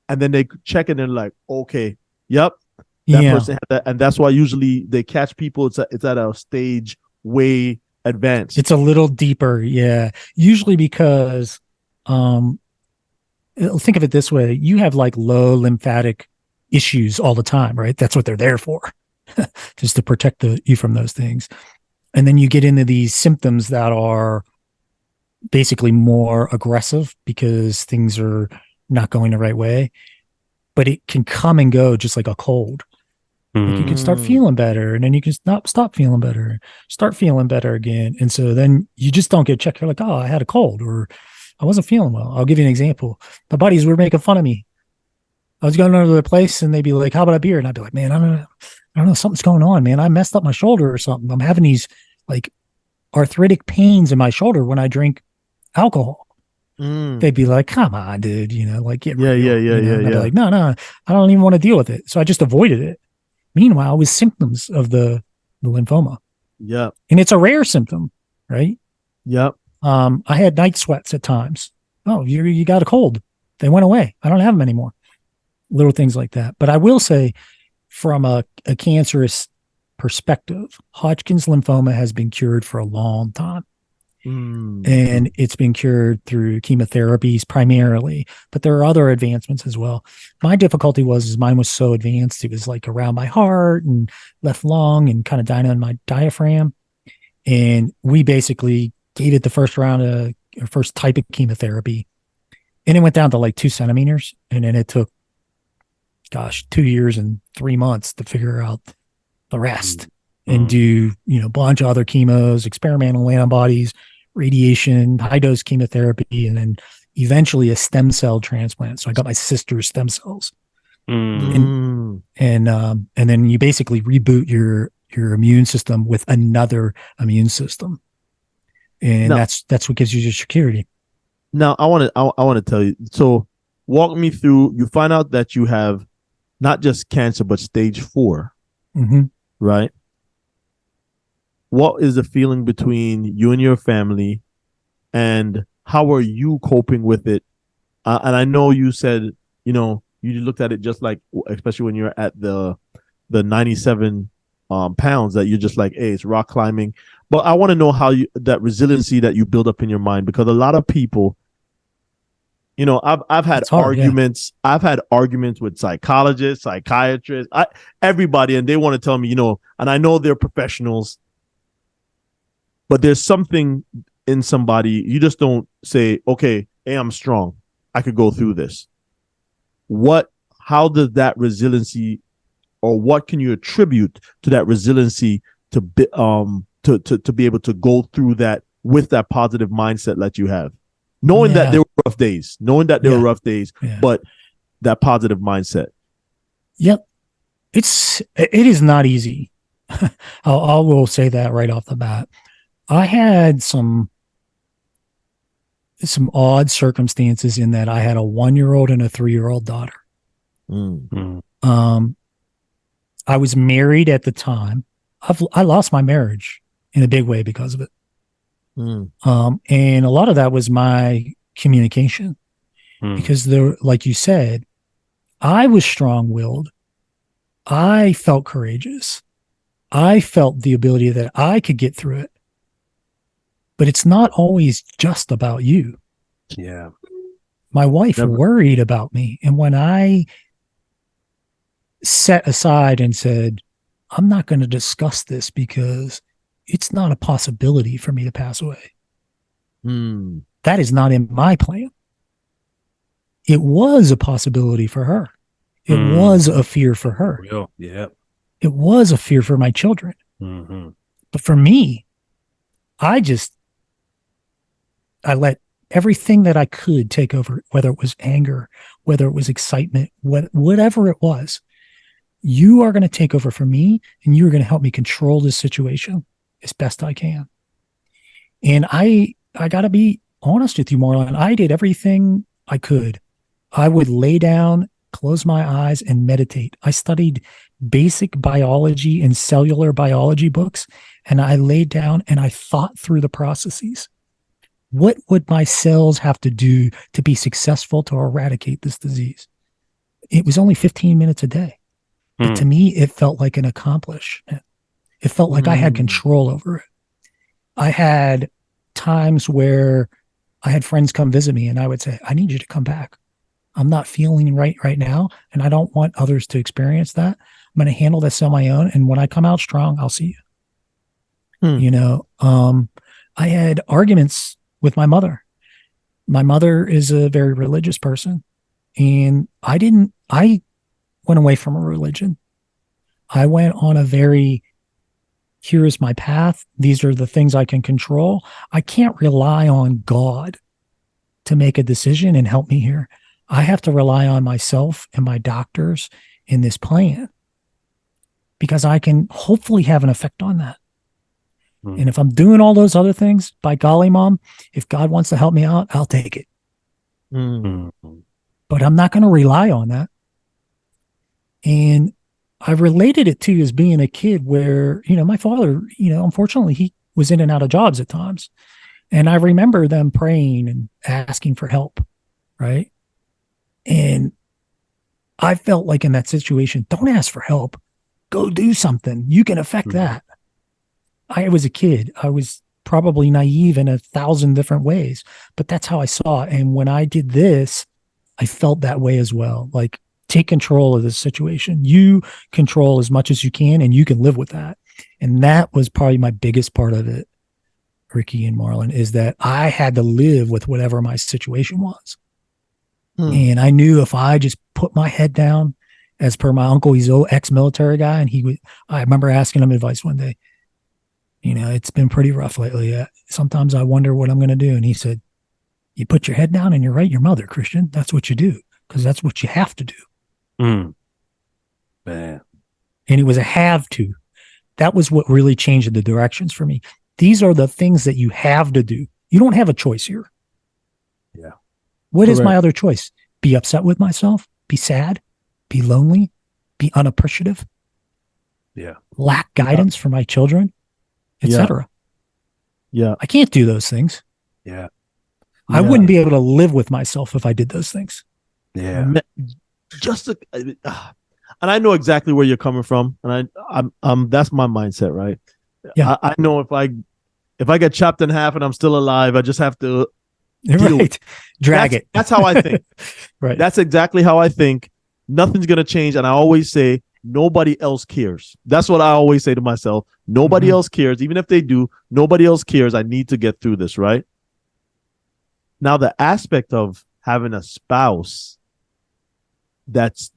and then they check it and like, okay, yep, that person had that, and that's why usually they catch people. It's at a stage way advanced. It's a little deeper, yeah. Usually because, think of it this way: you have like low lymphatic issues all the time, right? That's what they're there for, just to protect you from those things. And then you get into these symptoms that are basically more aggressive because things are not going the right way, but it can come and go just like a cold. Like you can start feeling better, and then you can stop feeling better, start feeling better again. And so then you just don't get checked. You're like, oh, I had a cold, or I wasn't feeling well. I'll give you an example. My buddies were making fun of me. I was going over to the place and they'd be like, how about a beer? And I'd be like, man, I don't know, something's going on, man. I messed up my shoulder or something. I'm having these like arthritic pains in my shoulder when I drink alcohol. They'd be like, come on, dude, like get real. I'd be like, no, I don't even want to deal with it. So I just avoided it. Meanwhile, it was symptoms of the lymphoma. Yeah. And it's a rare symptom, right? Yep. I had night sweats at times. Oh, you got a cold. They went away. I don't have them anymore. Little things like that. But I will say, from a cancerous perspective, Hodgkin's lymphoma has been cured for a long time. And it's been cured through chemotherapies primarily, but there are other advancements as well. My difficulty is mine was so advanced. It was like around my heart and left lung and kind of down on my diaphragm. And we basically gave it the first type of chemotherapy, and it went down to like 2 centimeters. And then it took, 2 years and 3 months to figure out the rest and do, a bunch of other chemos, experimental antibodies, radiation, high dose chemotherapy, and then eventually a stem cell transplant. So I got my sister's stem cells, and then you basically reboot your immune system with another immune system, and that's what gives you your security. Now I want to tell you. So walk me through. You find out that you have not just cancer but stage 4, right? What is the feeling between you and your family, and how are you coping with it? And I know you said, you looked at it just like, especially when you're at the 97 pounds, that you're just like, hey, it's rock climbing. But I want to know how that resiliency that you build up in your mind, because a lot of people, I've had arguments. Yeah. I've had arguments with psychologists, psychiatrists, everybody, and they want to tell me, and I know they're professionals. But there's something in somebody, you just don't say, okay, hey, I'm strong, I could go through this. How does that resiliency, or what can you attribute to that resiliency to be able to go through that with that positive mindset that you have, knowing that there were rough days, but that positive mindset? Yep. It is not easy. I will say that right off the bat. I had some odd circumstances in that I had a 1-year-old and a 3-year-old daughter. I was married at the time. I lost my marriage in a big way because of it. And a lot of that was my communication, because like you said, I was strong-willed. I felt courageous. I felt the ability that I could get through it. But it's not always just about you. Yeah. My wife worried about me. And when I set aside and said, I'm not going to discuss this because it's not a possibility for me to pass away. That is not in my plan. It was a possibility for her. It was a fear for her. Real. Yeah. It was a fear for my children. But for me, I let everything that I could take over, whether it was anger, whether it was excitement, whatever it was. You are going to take over for me, and you're going to help me control this situation as best I can. And I got to be honest with you, Marlon. I did everything I could. I would lay down, close my eyes, and meditate. I studied basic biology and cellular biology books, and I laid down and I thought through the processes. What would my cells have to do to be successful to eradicate this disease? It was only 15 minutes a day. But to me, it felt like an accomplishment. It felt like I had control over it. I had times where I had friends come visit me and I would say, I need you to come back. I'm not feeling right now, and I don't want others to experience that. I'm going to handle this on my own. And when I come out strong, I'll see you. You know, I had arguments with my mother. My mother is a very religious person, and I went away from a religion. I went on a very, here is my path. These are the things I can control. I can't rely on God to make a decision and help me here. I have to rely on myself and my doctors in this plan, because I can hopefully have an effect on that. And if I'm doing all those other things, by golly, Mom, if God wants to help me out, I'll take it. But I'm not going to rely on that. And I related it to as being a kid where, you know, my father, you know, unfortunately, he was in and out of jobs at times. And I remember them praying and asking for help, right? And I felt like in that situation, don't ask for help. Go do something. You can affect that. I was a kid. I was probably naive in 1,000 different ways, but that's how I saw it. And when I did this, I felt that way as well. Like, take control of the situation. You control as much as you can, and you can live with that. And that was probably my biggest part of it, Ricky and Marlon, is that I had to live with whatever my situation was. And I knew if I just put my head down, as per my uncle, he's an ex-military guy, and I remember asking him advice one day. You know, it's been pretty rough lately. Sometimes I wonder what I'm going to do. And he said, you put your head down and you write your mother, Christian. That's what you do, because that's what you have to do. Man. And it was a have to. That was what really changed the directions for me. These are the things that you have to do. You don't have a choice here. Yeah. What is my other choice? Be upset with myself, be sad, be lonely, be unappreciative. Yeah. Lack guidance for my children, etc. Yeah. I can't do those things. Yeah. I wouldn't be able to live with myself if I did those things. Yeah. And I know exactly where you're coming from, and I'm that's my mindset, right? Yeah. I know if I get chopped in half and I'm still alive, I just have to drag it. That's how I think. Right. That's exactly how I think. Nothing's gonna change, and I always say nobody else cares. That's what I always say to myself. Nobody else cares, even if they do. Nobody else cares. I need to get through this, right? Now, the aspect of having a spouse that's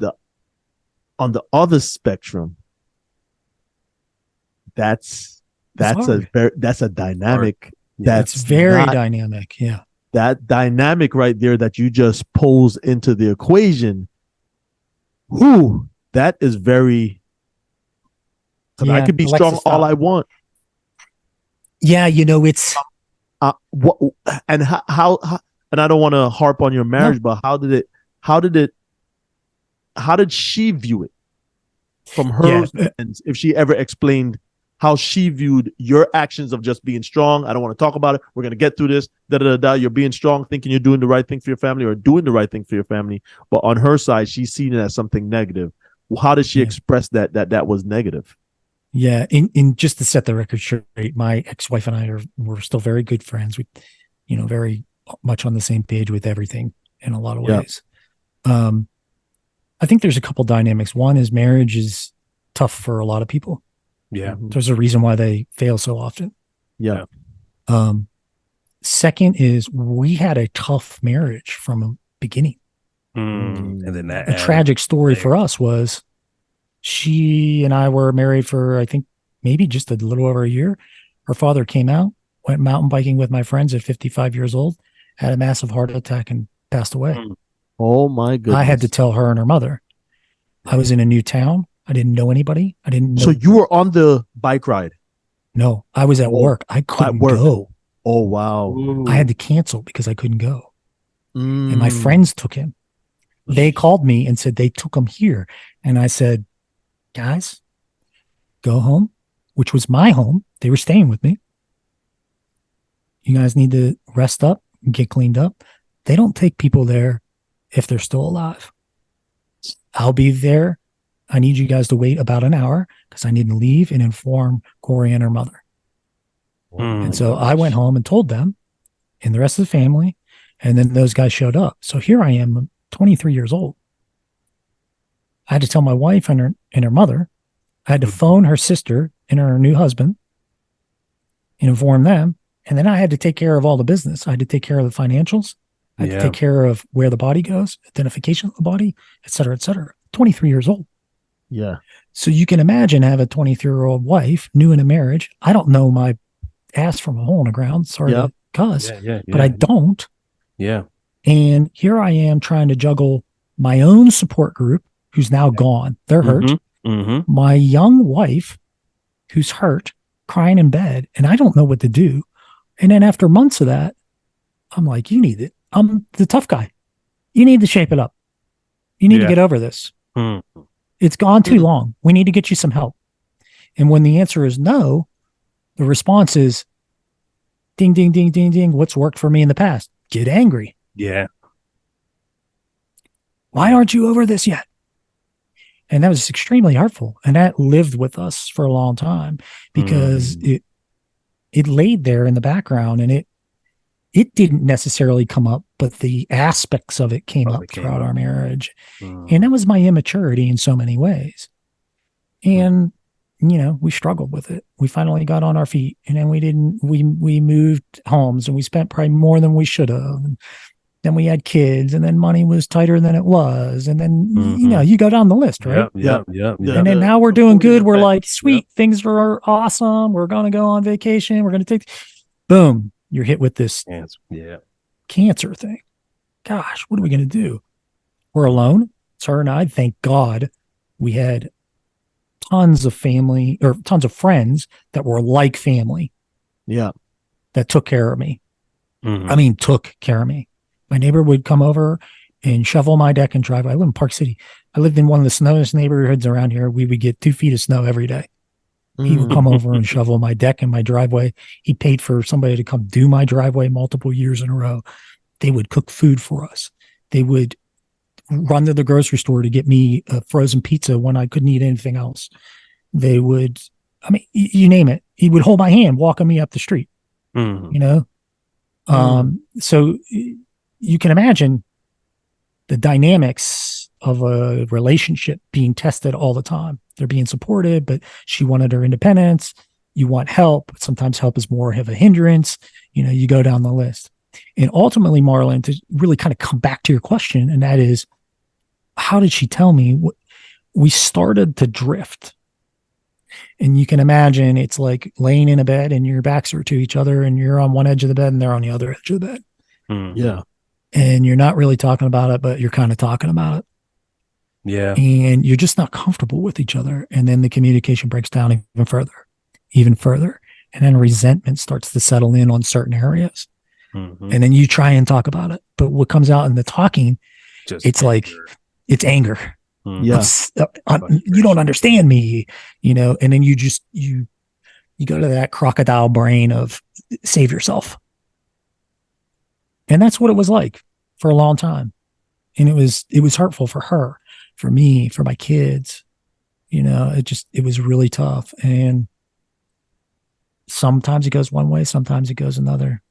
on the other spectrum, that's a dynamic. That's very dynamic. Yeah. That dynamic right there that you just pose into the equation. That is very. I could be strong all I want. Yeah, you know, it's what and how and I don't want to harp on your marriage, but how did she view it from her lens? If she ever explained how she viewed your actions of just being strong. I don't want to talk about it. We're going to get through this. You're being strong, thinking you're doing the right thing for your family or doing the right thing for your family. But on her side, she's seen it as something negative. How did she express that was negative? Yeah. In just to set the record straight, my ex-wife and I we're still very good friends. We, you know, very much on the same page with everything in a lot of ways. I think there's a couple dynamics. One is marriage is tough for a lot of people. Yeah. There's a reason why they fail so often. Yeah. Second is we had a tough marriage from the beginning. And then a tragic story for us was she and I were married for, I think, maybe just a little over a year. Her father came out, went mountain biking with my friends at 55 years old, had a massive heart attack and passed away. Oh my goodness. I had to tell her and her mother. I was in a new town. I didn't know anybody. I didn't know. So you were on the bike ride? No, I was at work. I couldn't go. Oh, wow. Ooh. I had to cancel because I couldn't go. And my Mm. friends took him. They called me and said they took him here. And I said, guys, go home, which was my home. They were staying with me. You guys need to rest up and get cleaned up. They don't take people there if they're still alive. I'll be there. I need you guys to wait about an hour because I need to leave and inform Corey and her mother. And so I went home and told them and the rest of the family. And then those guys showed up. So here I am, I'm 23 years old. I had to tell my wife and her mother. I had to phone her sister and her new husband and inform them. And then I had to take care of all the business. I had to take care of the financials. I had to take care of where the body goes, identification of the body, et cetera, et cetera. 23 years old. Yeah. So you can imagine have a 23-year-old wife, new in a marriage. I don't know my ass from a hole in the ground. Sorry to cuss, but I don't. Yeah. And here I am trying to juggle my own support group, who's now gone. They're hurt. My young wife, who's hurt, crying in bed, and I don't know what to do. And then after months of that, I'm like, you need it. I'm the tough guy. You need to shape it up. You need to get over this. It's gone too long. We need to get you some help. And when the answer is no, the response is ding, ding, ding, ding, ding. What's worked for me in the past? Get angry. Yeah. Why aren't you over this yet? And that was extremely hurtful. And that lived with us for a long time because it laid there in the background and it didn't necessarily come up, but the aspects of it came up throughout our marriage. And that was my immaturity in so many ways. And, you know, we struggled with it. We finally got on our feet and then we moved homes and we spent probably more than we should have. And then we had kids and then money was tighter than it was. And then, you know, you go down the list, right? Yeah. And then now we're doing good. We're like, sweet, things are awesome. We're going to go on vacation. We're going to take, boom. You're hit with this cancer thing. Gosh, what are we going to do? We're alone. It's her and I. Thank God we had tons of family or tons of friends that were like family. Yeah. That took care of me. I mean, took care of me. My neighbor would come over and shovel my deck and driveway. I live in Park City. I lived in one of the snowiest neighborhoods around here. We would get 2 feet of snow every day. He would come over and shovel my deck and my driveway. He paid for somebody to come do my driveway multiple years in a row. They would cook food for us. They would run to the grocery store to get me a frozen pizza when I couldn't eat anything else. They would, I mean, you name it. He would hold my hand, walking me up the street, you know? So you can imagine the dynamics of a relationship being tested all the time. They're being supported, but she wanted her independence. You want help. Sometimes help is more of a hindrance. You know, you go down the list. And ultimately, Marlon, to really kind of come back to your question, and that is, how did she tell me? We started to drift. And you can imagine it's like laying in a bed and your backs are to each other and you're on one edge of the bed and they're on the other edge of the bed. Yeah. And you're not really talking about it, but you're kind of talking about it. Yeah. And you're just not comfortable with each other. And then the communication breaks down even further. And then resentment starts to settle in on certain areas. And then you try and talk about it. But what comes out in the talking, it's anger. Like, it's anger. Yeah. You don't understand me, you know, and then you go to that crocodile brain of save yourself. And that's what it was like for a long time. And it was hurtful for her, for me, for my kids. You know, it was really tough. And sometimes it goes one way, sometimes it goes another.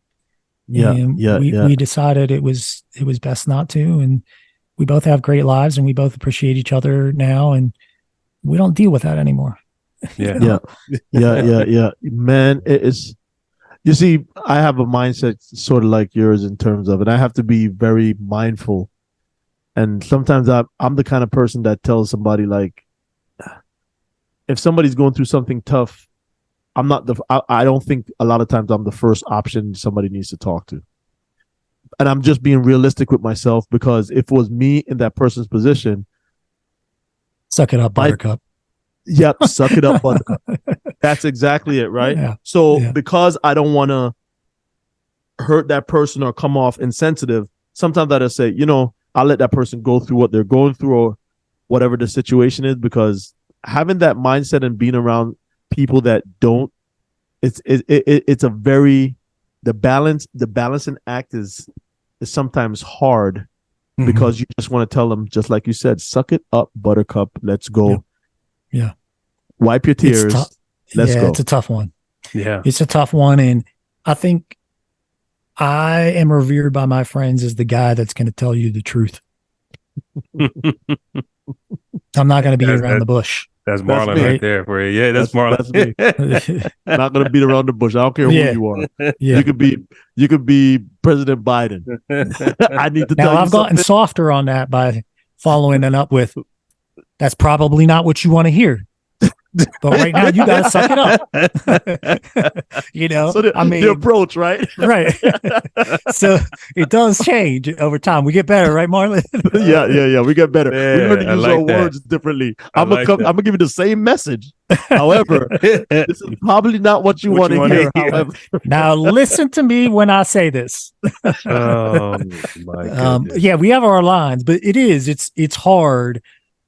And we decided it was best not to. And we both have great lives and we both appreciate each other now. And we don't deal with that anymore. Yeah. Man, it's, you see, I have a mindset sort of like yours in terms of, and I have to be very mindful. And sometimes I'm the kind of person that tells somebody, like, if somebody's going through something tough, I don't think a lot of times I'm the first option somebody needs to talk to. and I'm just being realistic with myself, because if it was me in that person's position, Suck it up, Buttercup. yep, suck it up, buttercup. That's exactly it, right? Yeah. So Yeah. because I don't want to hurt that person or come off insensitive, sometimes I just say, I'll let that person go through what they're going through or whatever the situation is, because having that mindset and being around people that don't, it's a very, the balancing act is sometimes hard, because you just want to tell them, just like you said, suck it up, buttercup, let's go. Yeah. Wipe your tears. Let's go. It's a tough one. Yeah. It's a tough one. And I think I am revered by my friends as the guy that's going to tell you the truth. I'm not going to beat around the bush. That's Marlon right there for you. Yeah, that's Marlon. That's me. Not going to beat around the bush. I don't care who you are. Yeah. You could be President Biden. I need to tell you I've gotten softer on that by following it up with, that's probably not what you want to hear. But right now, you got to suck it up. So the approach, right? Right. So it does change over time. We get better, right, Marlon? Yeah. We get better. Yeah, we learn to use our words differently. I'm gonna give you the same message. However, this is probably not what you want to hear. However, now listen to me when I say this. Oh my goodness. Yeah, we have our lines, but it's hard,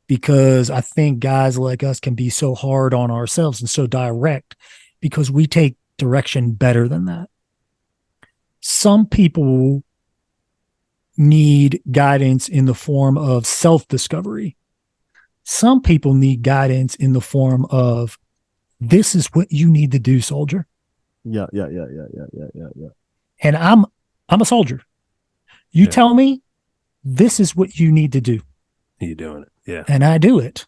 because I think guys like us can be so hard on ourselves and so direct, because we take direction better than that. Some people need guidance in the form of self-discovery. Some people need guidance in the form of, this is what you need to do, soldier. Yeah. And I'm a soldier. You tell me this is what you need to do. You're doing it. Yeah. And I do it.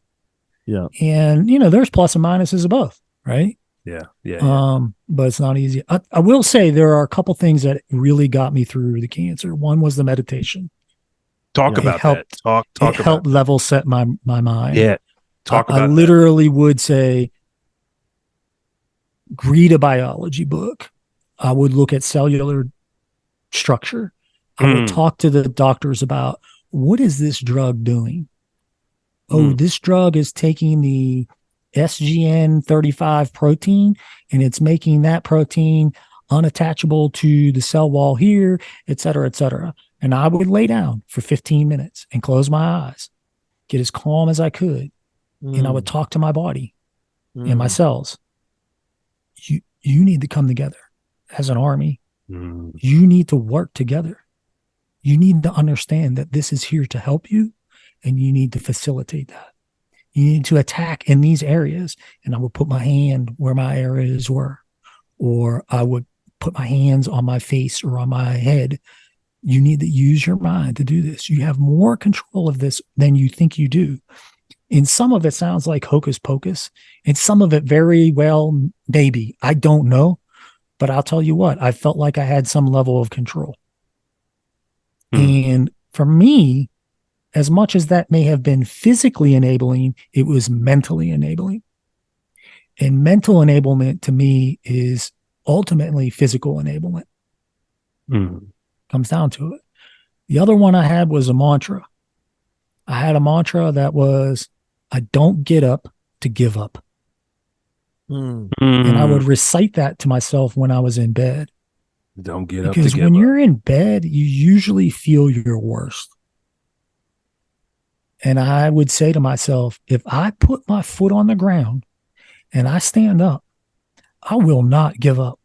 Yeah. And, there's plus and minuses of both, right? Yeah. But it's not easy. I will say there are a couple things that really got me through the cancer. One was the meditation. Talk about that. Talk it helped level set my mind. Yeah. Talk about I literally would say, read a biology book. I would look at cellular structure. I would talk to the doctors about, what is this drug doing? Oh, this drug is taking the SGN35 protein, and it's making that protein unattachable to the cell wall here, et cetera, et cetera. And I would lay down for 15 minutes and close my eyes, get as calm as I could. And I would talk to my body and my cells. You need to come together as an army. You need to work together. You need to understand that this is here to help you, and you need to facilitate that. You need to attack in these areas. And I would put my hand where my areas were, or I would put my hands on my face or on my head. You need to use your mind to do this. You have more control of this than you think you do. And some of it sounds like hocus pocus, and some of it very well, maybe. I don't know. But I'll tell you what, I felt like I had some level of control. And for me, as much as that may have been physically enabling, it was mentally enabling. And mental enablement to me is ultimately physical enablement. Comes down to it. The other one I had was a mantra. I had a mantra that was, I don't get up to give up. And I would recite that to myself when I was in bed. Don't get up. Because when you're in bed, you usually feel your worst. And I would say to myself, if I put my foot on the ground and I stand up, I will not give up.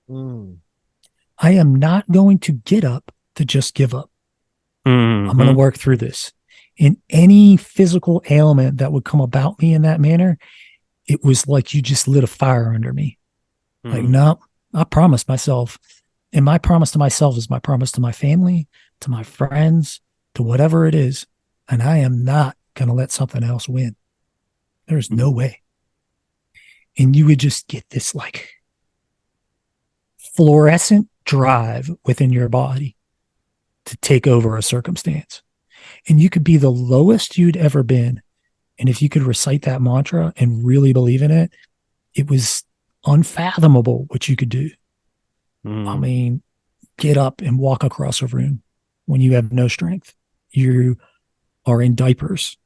I am not going to get up to just give up. I'm going to work through this. In any physical ailment that would come about me in that manner, it was like you just lit a fire under me. Like, no, I promised myself. And my promise to myself is my promise to my family, to my friends, to whatever it is. And I am not going to let something else win. There's no way. And you would just get this like fluorescent drive within your body to take over a circumstance. And you could be the lowest you'd ever been. And if you could recite that mantra and really believe in it, it was unfathomable what you could do. I mean, get up and walk across a room when you have no strength. You are in diapers.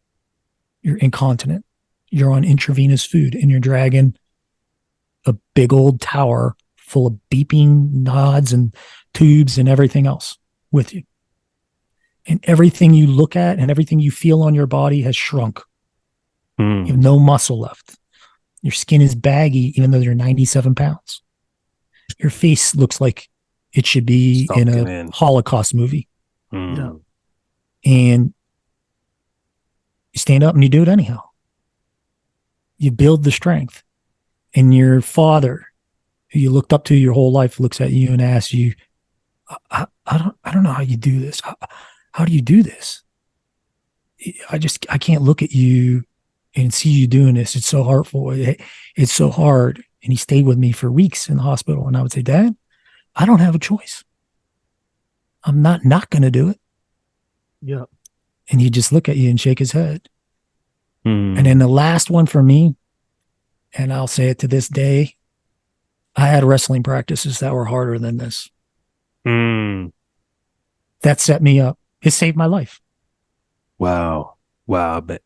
You're incontinent. You're on intravenous food, and you're dragging a big old tower full of beeping nods and tubes and everything else with you. And everything you look at and everything you feel on your body has shrunk. You have no muscle left. Your skin is baggy, even though you're 97 pounds. Your face looks like it should be in a Holocaust movie. Yeah. And you stand up and you do it anyhow. You build the strength. And your father, who you looked up to your whole life, looks at you and asks you, I don't know how you do this. How do you do this? I can't look at you and see you doing this. It's so hurtful. It's so hard. And he stayed with me for weeks in the hospital. And I would say, Dad, I don't have a choice. I'm not going to do it. Yeah. And he'd just look at you and shake his head. And then the last one for me, and I'll say it to this day, I had wrestling practices that were harder than this. That set me up. It saved my life. Wow. But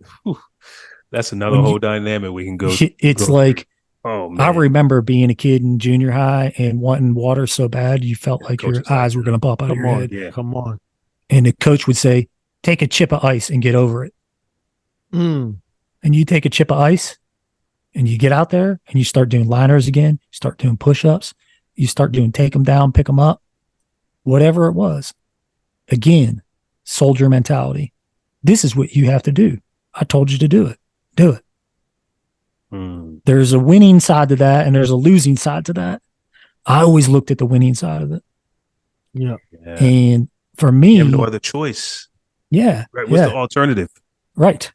that's another whole dynamic we can go. It's like, oh man, I remember being a kid in junior high and wanting water so bad you felt like your eyes were going to pop out of your head. Yeah. Come on. And the coach would say, take a chip of ice and get over it. And you take a chip of ice and you get out there and you start doing liners again, you start doing push-ups, you start doing take them down, pick them up, whatever it was. Again, soldier mentality. This is what you have to do. I told you to do it. Do it. There's a winning side to that and there's a losing side to that. I always looked at the winning side of it. Yeah. And for me, you have no other choice. Yeah. Right. What's the alternative? Right.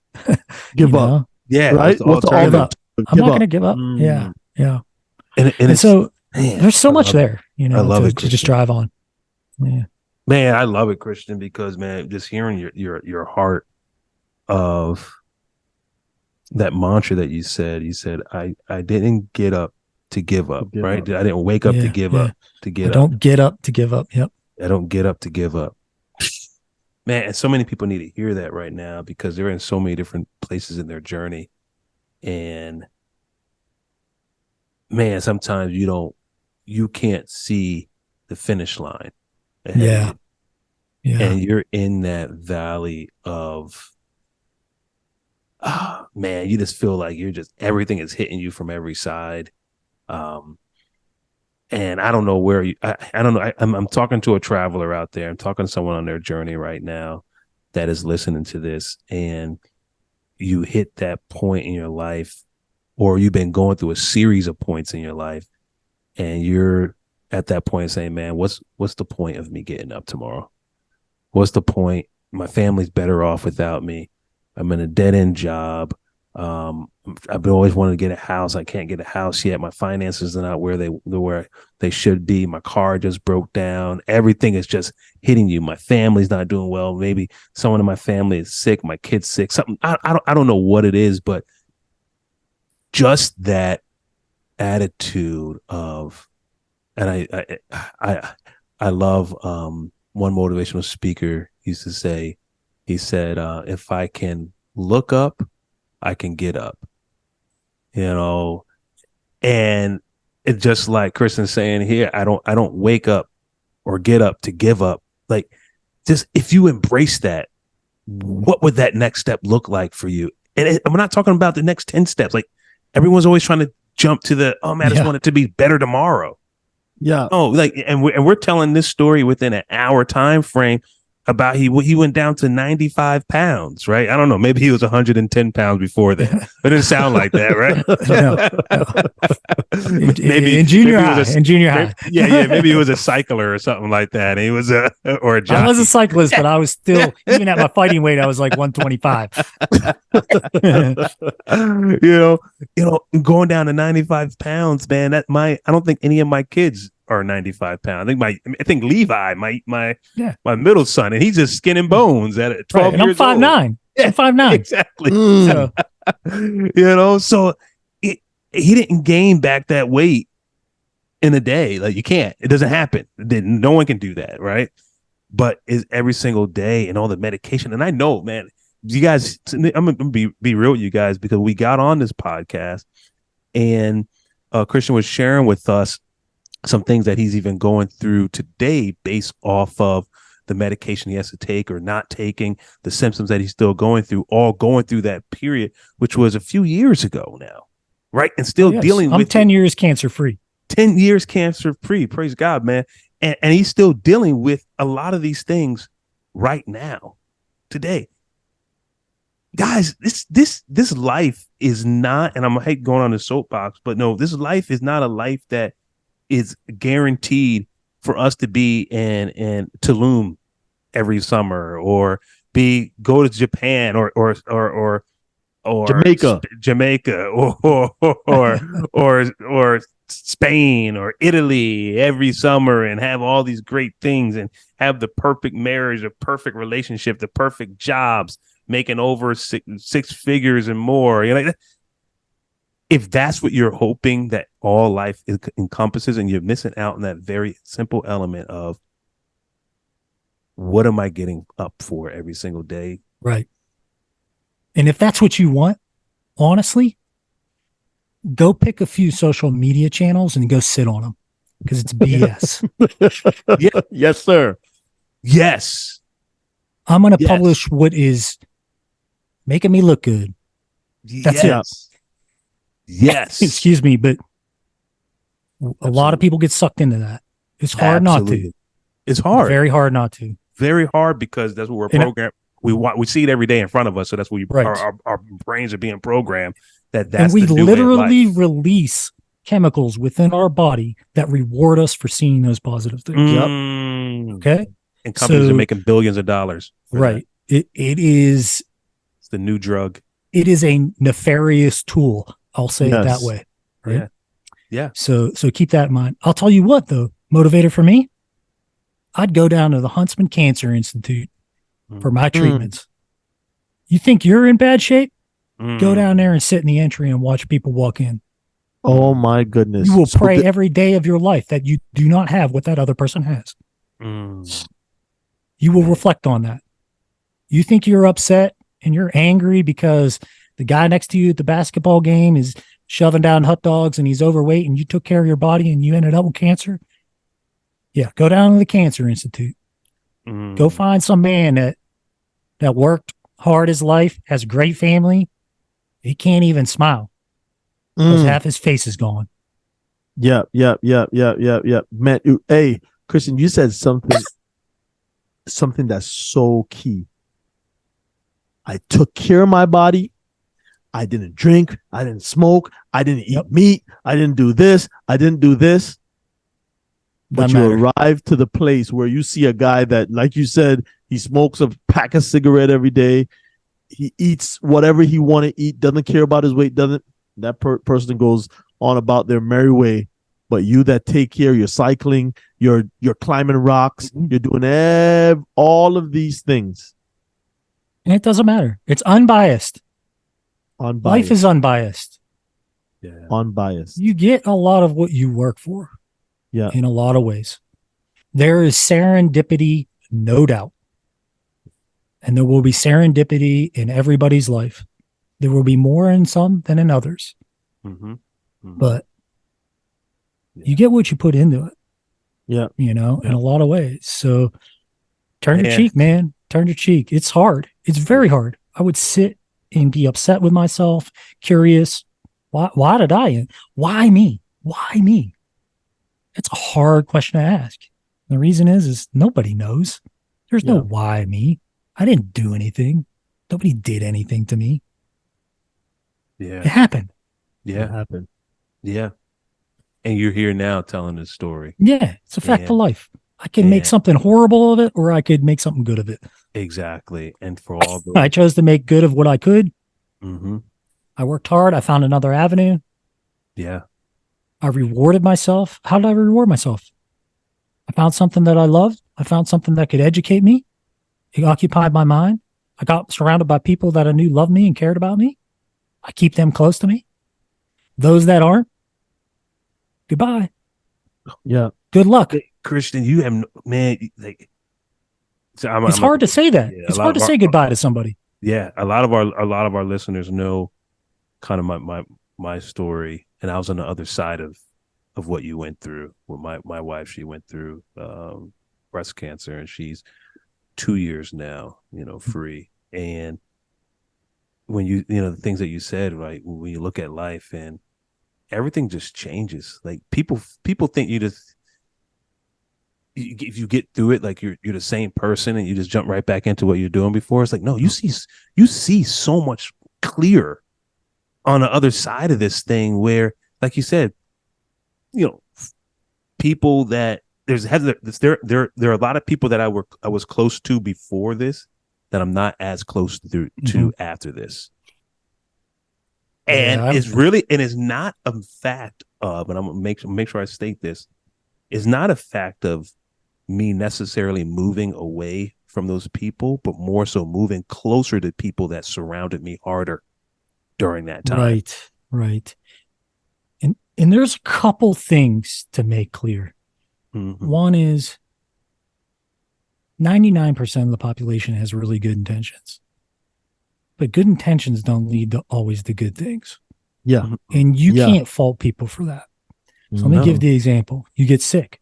Give up. Yeah. Right. What's the alternative? I'm not going to give up. Yeah. Yeah. And so there's so much there, I love it, to just drive on. Yeah. Man, I love it, Christian, because man, just hearing your heart of that mantra that you said, I didn't get up to give up, right? I didn't wake up to give up, to get up. I don't get up to give up. Yep. I don't get up to give up. Man, and so many people need to hear that right now because they're in so many different places in their journey. And man, sometimes you can't see the finish line. Yeah. And you're in that valley of, man, you just feel like everything is hitting you from every side. And I don't know where I don't know. I'm talking to a traveler out there. I'm talking to someone on their journey right now that is listening to this, and you hit that point in your life, or you've been going through a series of points in your life, and you're at that point saying, man, what's the point of me getting up tomorrow? What's the point? My family's better off without me. I'm in a dead-end job. I've been always wanted to get a house. I can't get a house yet. My finances are not where they should be. My car just broke down. Everything is just hitting you. My family's not doing well. Maybe someone in my family is sick. My kid's sick. Something. I don't know what it is, but just that attitude of, and I love one motivational speaker used to say, he said, if I can look up, I can get up, and it's just like Kristen's saying here, I don't wake up or get up to give up. Like, just if you embrace that, what would that next step look like for you? And I'm not talking about the next 10 steps. Like, everyone's always trying to jump to I just want it to be better tomorrow. Yeah. Oh, like, and we're telling this story within an hour time frame about he went down to 95 pounds, right? I don't know. Maybe he was 110 pounds before that. It didn't sound like that, right? No. Maybe in junior high. Yeah. Maybe he was a cycler or something like that. And he was or a jockey. I was a cyclist, but I was still, even at my fighting weight, I was like 125. Going down to 95 pounds, man. I don't think any of my kids are 95 pounds. I think Levi, my middle son, and he's just skin and bones at 12 and years I'm 5'9". old. I'm 5'9". Exactly. So, So he didn't gain back that weight in a day. Like you can't. It doesn't happen. No one can do that, right? But it's every single day and all the medication. And I know, man, you guys, I'm gonna be real with you guys, because we got on this podcast and Christian was sharing with us some things that he's even going through today based off of the medication he has to take or not taking, the symptoms that he's still going through, all going through that period, which was a few years ago now, right? And still dealing with 10 years cancer free. 10 years cancer free. Praise God, man. And he's still dealing with a lot of these things right now, today. Guys, this life is not, and I'm hate going on the soapbox, but no, this life is not a life that is guaranteed for us to be in Tulum every summer, or go to Japan or Jamaica or Spain or Italy every summer and have all these great things and have the perfect marriage, the perfect relationship, the perfect jobs, making over six figures and more. You know, if that's what you're hoping that all life encompasses, and you're missing out on that very simple element of what am I getting up for every single day? Right. And if that's what you want, honestly, go pick a few social media channels and go sit on them, because it's BS. Yeah. Yes, sir. Yes. I'm going to publish what is making me look good. That's it. Yes. Excuse me, but a lot of people get sucked into that. It's hard not to. It's hard. Very hard not to. Very hard, because that's what we're programmed. We see it every day in front of us, so that's what our brains are being programmed. That's and we the new literally release chemicals within our body that reward us for seeing those positive things. Yep. Okay. And companies are making billions of dollars. Right. It is. It's the new drug. It is a nefarious tool. I'll say it that way. Right. Yeah. So keep that in mind. I'll tell you what, though, motivator for me, I'd go down to the Huntsman Cancer Institute for my treatments. You think you're in bad shape? Go down there and sit in the entry and watch people walk in. Oh my goodness. You will pray every day of your life that you do not have what that other person has. You will reflect on that. You think you're upset and you're angry because the guy next to you at the basketball game is shoving down hot dogs and he's overweight, and you took care of your body and you ended up with cancer. Yeah. Go down to the Cancer Institute. Go find some man that worked hard his life, has a great family. He can't even smile because half his face is gone. Yeah. Man, hey, Christian, you said something that's so key. I took care of my body. I didn't drink. I didn't smoke. I didn't eat meat. I didn't do this. I didn't do this. But you arrive to the place where you see a guy that, like you said, he smokes a pack of cigarette every day. He eats whatever he want to eat, doesn't care about his weight, that person goes on about their merry way. But you that take care, you're cycling, you're climbing rocks, you're doing all of these things. And it doesn't matter. It's unbiased. Life is unbiased. Yeah. Unbiased. You get a lot of what you work for. Yeah. In a lot of ways. There is serendipity, no doubt. And there will be serendipity in everybody's life. There will be more in some than in others. But you get what you put into it. Yeah. In a lot of ways. So turn your cheek, man. Turn your cheek. It's hard. It's very hard. I would sit and be upset with myself, curious. Why did I? Why me? Why me? It's a hard question to ask. The reason is nobody knows. There's no why me. I didn't do anything. Nobody did anything to me. Yeah. It happened. Yeah. It happened. Yeah. And you're here now telling this story. Yeah. It's a fact of life. I can make something horrible of it, or I could make something good of it. Exactly. And for all those, I chose to make good of what I could. I worked hard. I found another avenue. Yeah. I rewarded myself. How did I reward myself? I found something that I loved. I found something that could educate me. It occupied my mind. I got surrounded by people that I knew loved me and cared about me. I keep them close to me. Those that aren't, goodbye. Yeah. Good luck. Christian, you have man. Like, so It's hard to say that. Yeah, it's hard to say goodbye to somebody. Yeah, a lot of our listeners know kind of my story, and I was on the other side of what you went through. With my wife, she went through breast cancer, and she's 2 years now, free. And when the things that you said, right, when you look at life and everything just changes. Like people think if you get through it, like you're the same person and you just jump right back into what you're doing before. It's like, no, you see so much clearer on the other side of this thing where, like you said, people that there are a lot of people that I was close to before this that I'm not as close to after this. And it's not a fact of, and I'm gonna make sure I state this, it's not a fact of me necessarily moving away from those people, but more so moving closer to people that surrounded me harder during that time. Right. And there's a couple things to make clear. Mm-hmm. One is 99% of the population has really good intentions. But good intentions don't lead to always the good things. Yeah. And you can't fault people for that. So let me give the example. You get sick.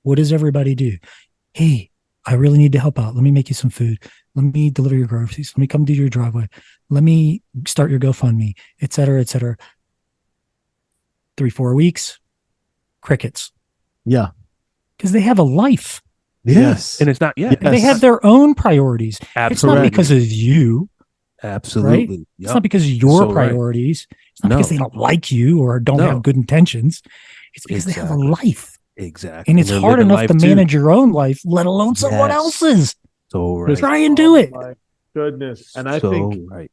What does everybody do? Hey, I really need to help out. Let me make you some food. Let me deliver your groceries. Let me come do your driveway. Let me start your GoFundMe, et cetera, et cetera. 3-4 weeks, crickets. Yeah. Because they have a life. Yes. And it's not, Yes. They have their own priorities. Absolutely. It's not because of you. Absolutely. Right? It's not because of your priorities. Right. It's not because they don't like you or don't have good intentions. It's because they have a life. Exactly. And it's hard enough to manage your own life, let alone someone else's. So right. Try and do it. My goodness. And I so think right.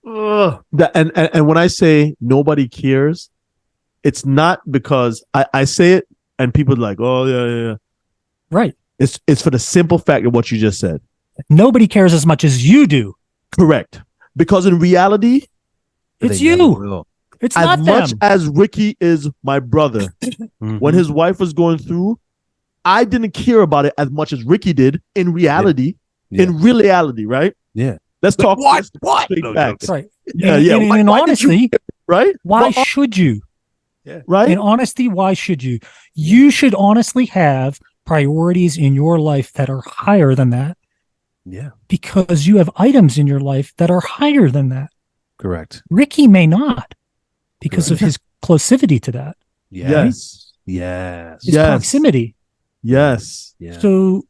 And when I say nobody cares, it's not because I say it and people are like, oh yeah. Right. It's for the simple fact of what you just said. Nobody cares as much as you do. Correct. Because in reality, it's you. It's as not much them. as Ricky is my brother. When his wife was going through, I didn't care about it as much as Ricky did in reality. Yeah. In reality, right? Yeah. Let's talk. What? Big facts. Right. Yeah. And honestly, right? Why should you? Yeah. Right. In honesty, why should you? You should honestly have priorities in your life that are higher than that. Yeah. Because you have items in your life that are higher than that. Correct. Ricky may not because of his closivity to that. Yes. Yes. His proximity. Yes. Yeah. So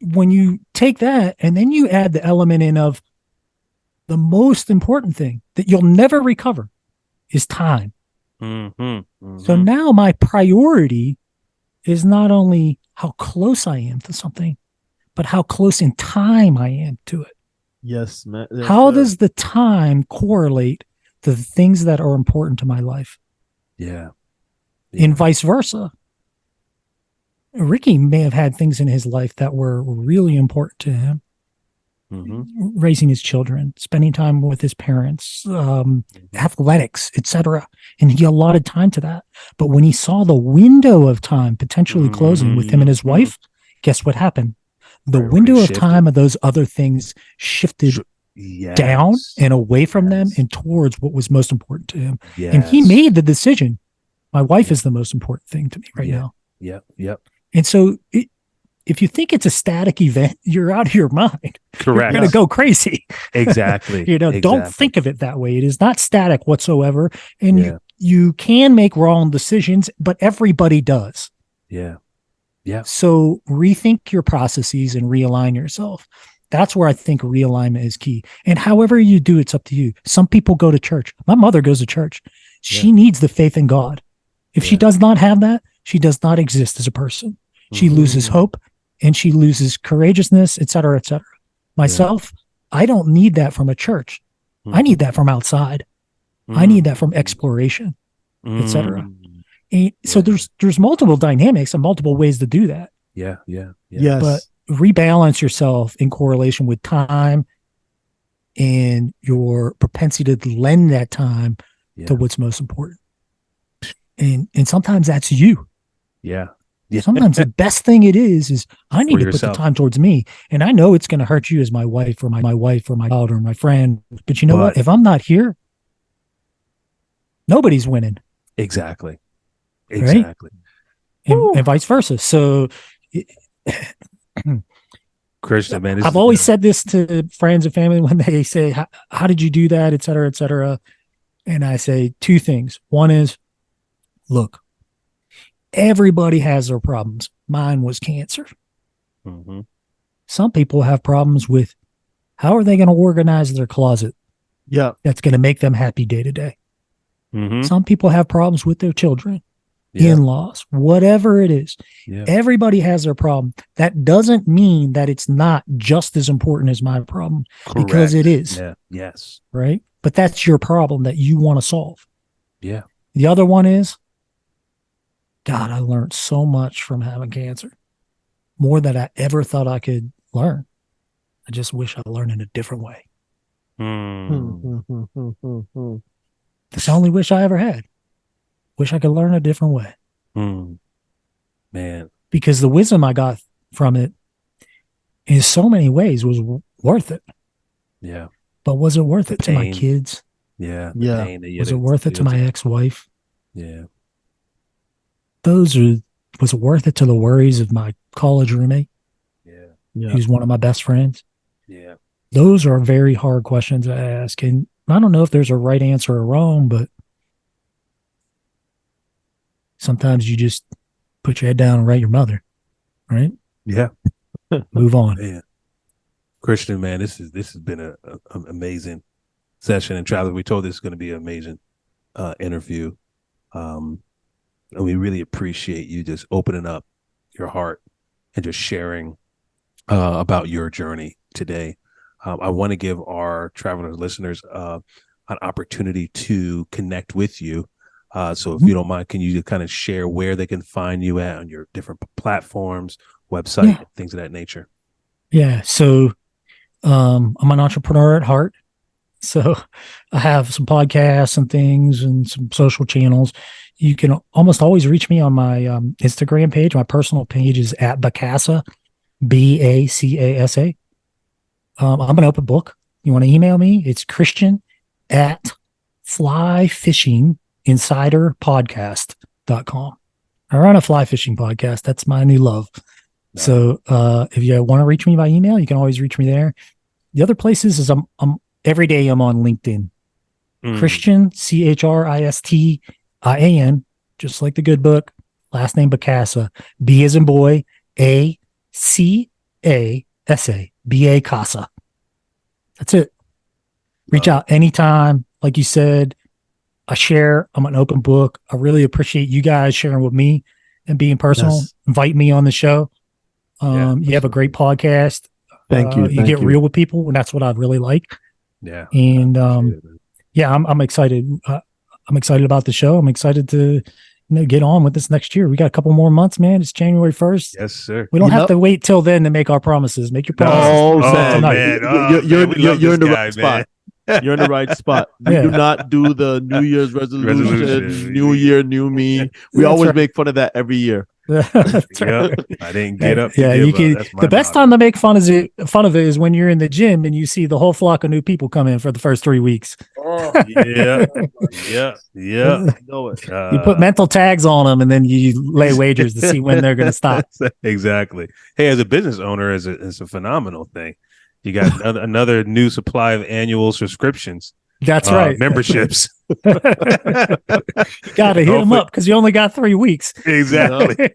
when you take that and then you add the element in of the most important thing that you'll never recover is time. So now my priority is not only how close I am to something, but how close in time I am to it. Yes, man. How does the time correlate to the things that are important to my life? Yeah. And vice versa. Ricky may have had things in his life that were really important to him. Raising his children, spending time with his parents, athletics, etc. And he allotted time to that. But when he saw the window of time potentially closing with him and his wife, guess what happened? The window of time of those other things shifted down and away from them and towards what was most important to him. And he made the decision. My wife is the most important thing to me right now. Yep. And so if you think it's a static event, you're out of your mind. Correct. You're going to go crazy. Exactly. Don't think of it that way. It is not static whatsoever. And you can make wrong decisions, but everybody does. Yeah. So rethink your processes and realign yourself. That's where I think realignment is key. And however you do, it's up to you. Some people go to church. My mother goes to church. She needs the faith in God. If she does not have that, she does not exist as a person. She loses hope and she loses courageousness, et cetera, et cetera. Myself, I don't need that from a church. I need that from outside. I need that from exploration, et cetera. And so there's multiple dynamics and multiple ways to do that. Yeah. Yes. But rebalance yourself in correlation with time and your propensity to lend that time to what's most important. And sometimes that's you. Yeah. Sometimes the best thing it is I need For to put yourself. the time towards me. And I know it's going to hurt you as my wife or my wife or my daughter or my friend. But you know what? If I'm not here, nobody's winning. Exactly. Right? Exactly. And vice versa. So Christian, man, I've always said this to friends and family when they say, how did you do that? Et cetera, et cetera. And I say two things. One is, look, everybody has their problems. Mine was cancer. Mm-hmm. Some people have problems with how are they going to organize their closet? Yeah. That's going to make them happy day to day. Mm-hmm. Some people have problems with their children, Yeah. in-laws, whatever it is. Yeah. Everybody has their problem. That doesn't mean that it's not just as important as my problem, because it is. Yeah. Yes. Right? But that's your problem that you want to solve. Yeah. The other one is, God, I learned so much from having cancer. More than I ever thought I could learn. I just wish I learned in a different way. Mm. That's the only wish I ever had. Wish I could learn a different way. Man. Because the wisdom I got from it in so many ways was worth it. Yeah. But was it worth it to my pain. kids? Yeah. Yeah. Was it worth it to my ex-wife? Yeah. Was it worth it to the worries of my college roommate, Yeah. who's one of my best friends? Yeah. Those are very hard questions to ask. And I don't know if there's a right answer or wrong, but sometimes you just put your head down and write your mother, right? Yeah. Move on. Man. Christian, man, this has been an amazing session. And Travis, we told this is going to be an amazing interview. And we really appreciate you just opening up your heart and just sharing about your journey today. I want to give our travelers listeners an opportunity to connect with you. So if you don't mind, can you just kind of share where they can find you at on your different platforms, website, things of that nature? Yeah. So I'm an entrepreneur at heart. So I have some podcasts and things and some social channels. You can almost always reach me on my Instagram page. My personal page is at Bacasa, Bacasa. I'm an open book. You want to email me? It's Christian at flyfishinginsiderpodcast.com. I run a fly fishing podcast. That's my new love. Nice. So if you want to reach me by email, you can always reach me there. The other places is I'm every day I'm on LinkedIn. Christian, Christian, just like the good book. Last name Bacasa. B as in boy, Acasa. Bacasa. That's it. Reach out anytime. Like you said, I share. I'm an open book. I really appreciate you guys sharing with me and being personal. Yes. Invite me on the show. You have a great podcast. Thank you. You get real with people, and that's what I really like. Yeah. And I'm excited. I'm excited about the show. I'm excited to get on with this next year. We got a couple more months, man. It's January 1st. Yes, sir. We don't have to wait till then to make our promises. Make your promises. You're in the right spot. You're in the right spot. We do not do the New Year's resolution, New Year, new me. We always make fun of that every year. That's right. I didn't get up. You can. The best time to make fun of it is when you're in the gym and you see the whole flock of new people come in for the first 3 weeks. Oh, yeah. Know it. You put mental tags on them and then you lay wagers to see when they're going to stop. Exactly. Hey, as a business owner, it's a phenomenal thing. You got another new supply of annual subscriptions. That's right. Memberships. You got to hit them up because you only got 3 weeks. Exactly.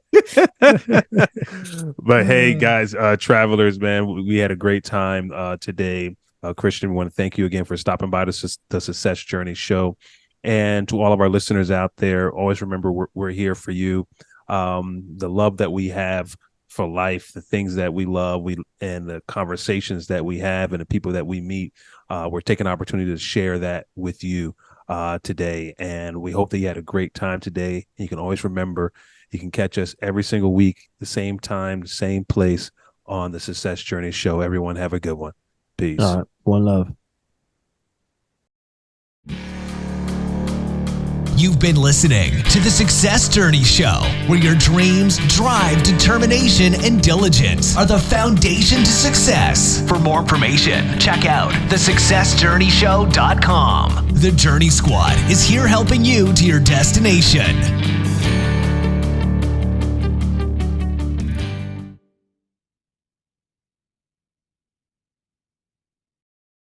But hey, guys, travelers, man, we had a great time today. Christian, we want to thank you again for stopping by the Success Journey show. And to all of our listeners out there, always remember we're here for you. The love that we have for life, the things that we love, and the conversations that we have and the people that we meet, we're taking an opportunity to share that with you today. And we hope that you had a great time today. You can always remember you can catch us every single week, the same time, the same place on the Success Journey show. Everyone have a good one. Peace. One love. You've been listening to The Success Journey Show, where your dreams, drive, determination, and diligence are the foundation to success. For more information, check out thesuccessjourneyshow.com. The Journey Squad is here helping you to your destination.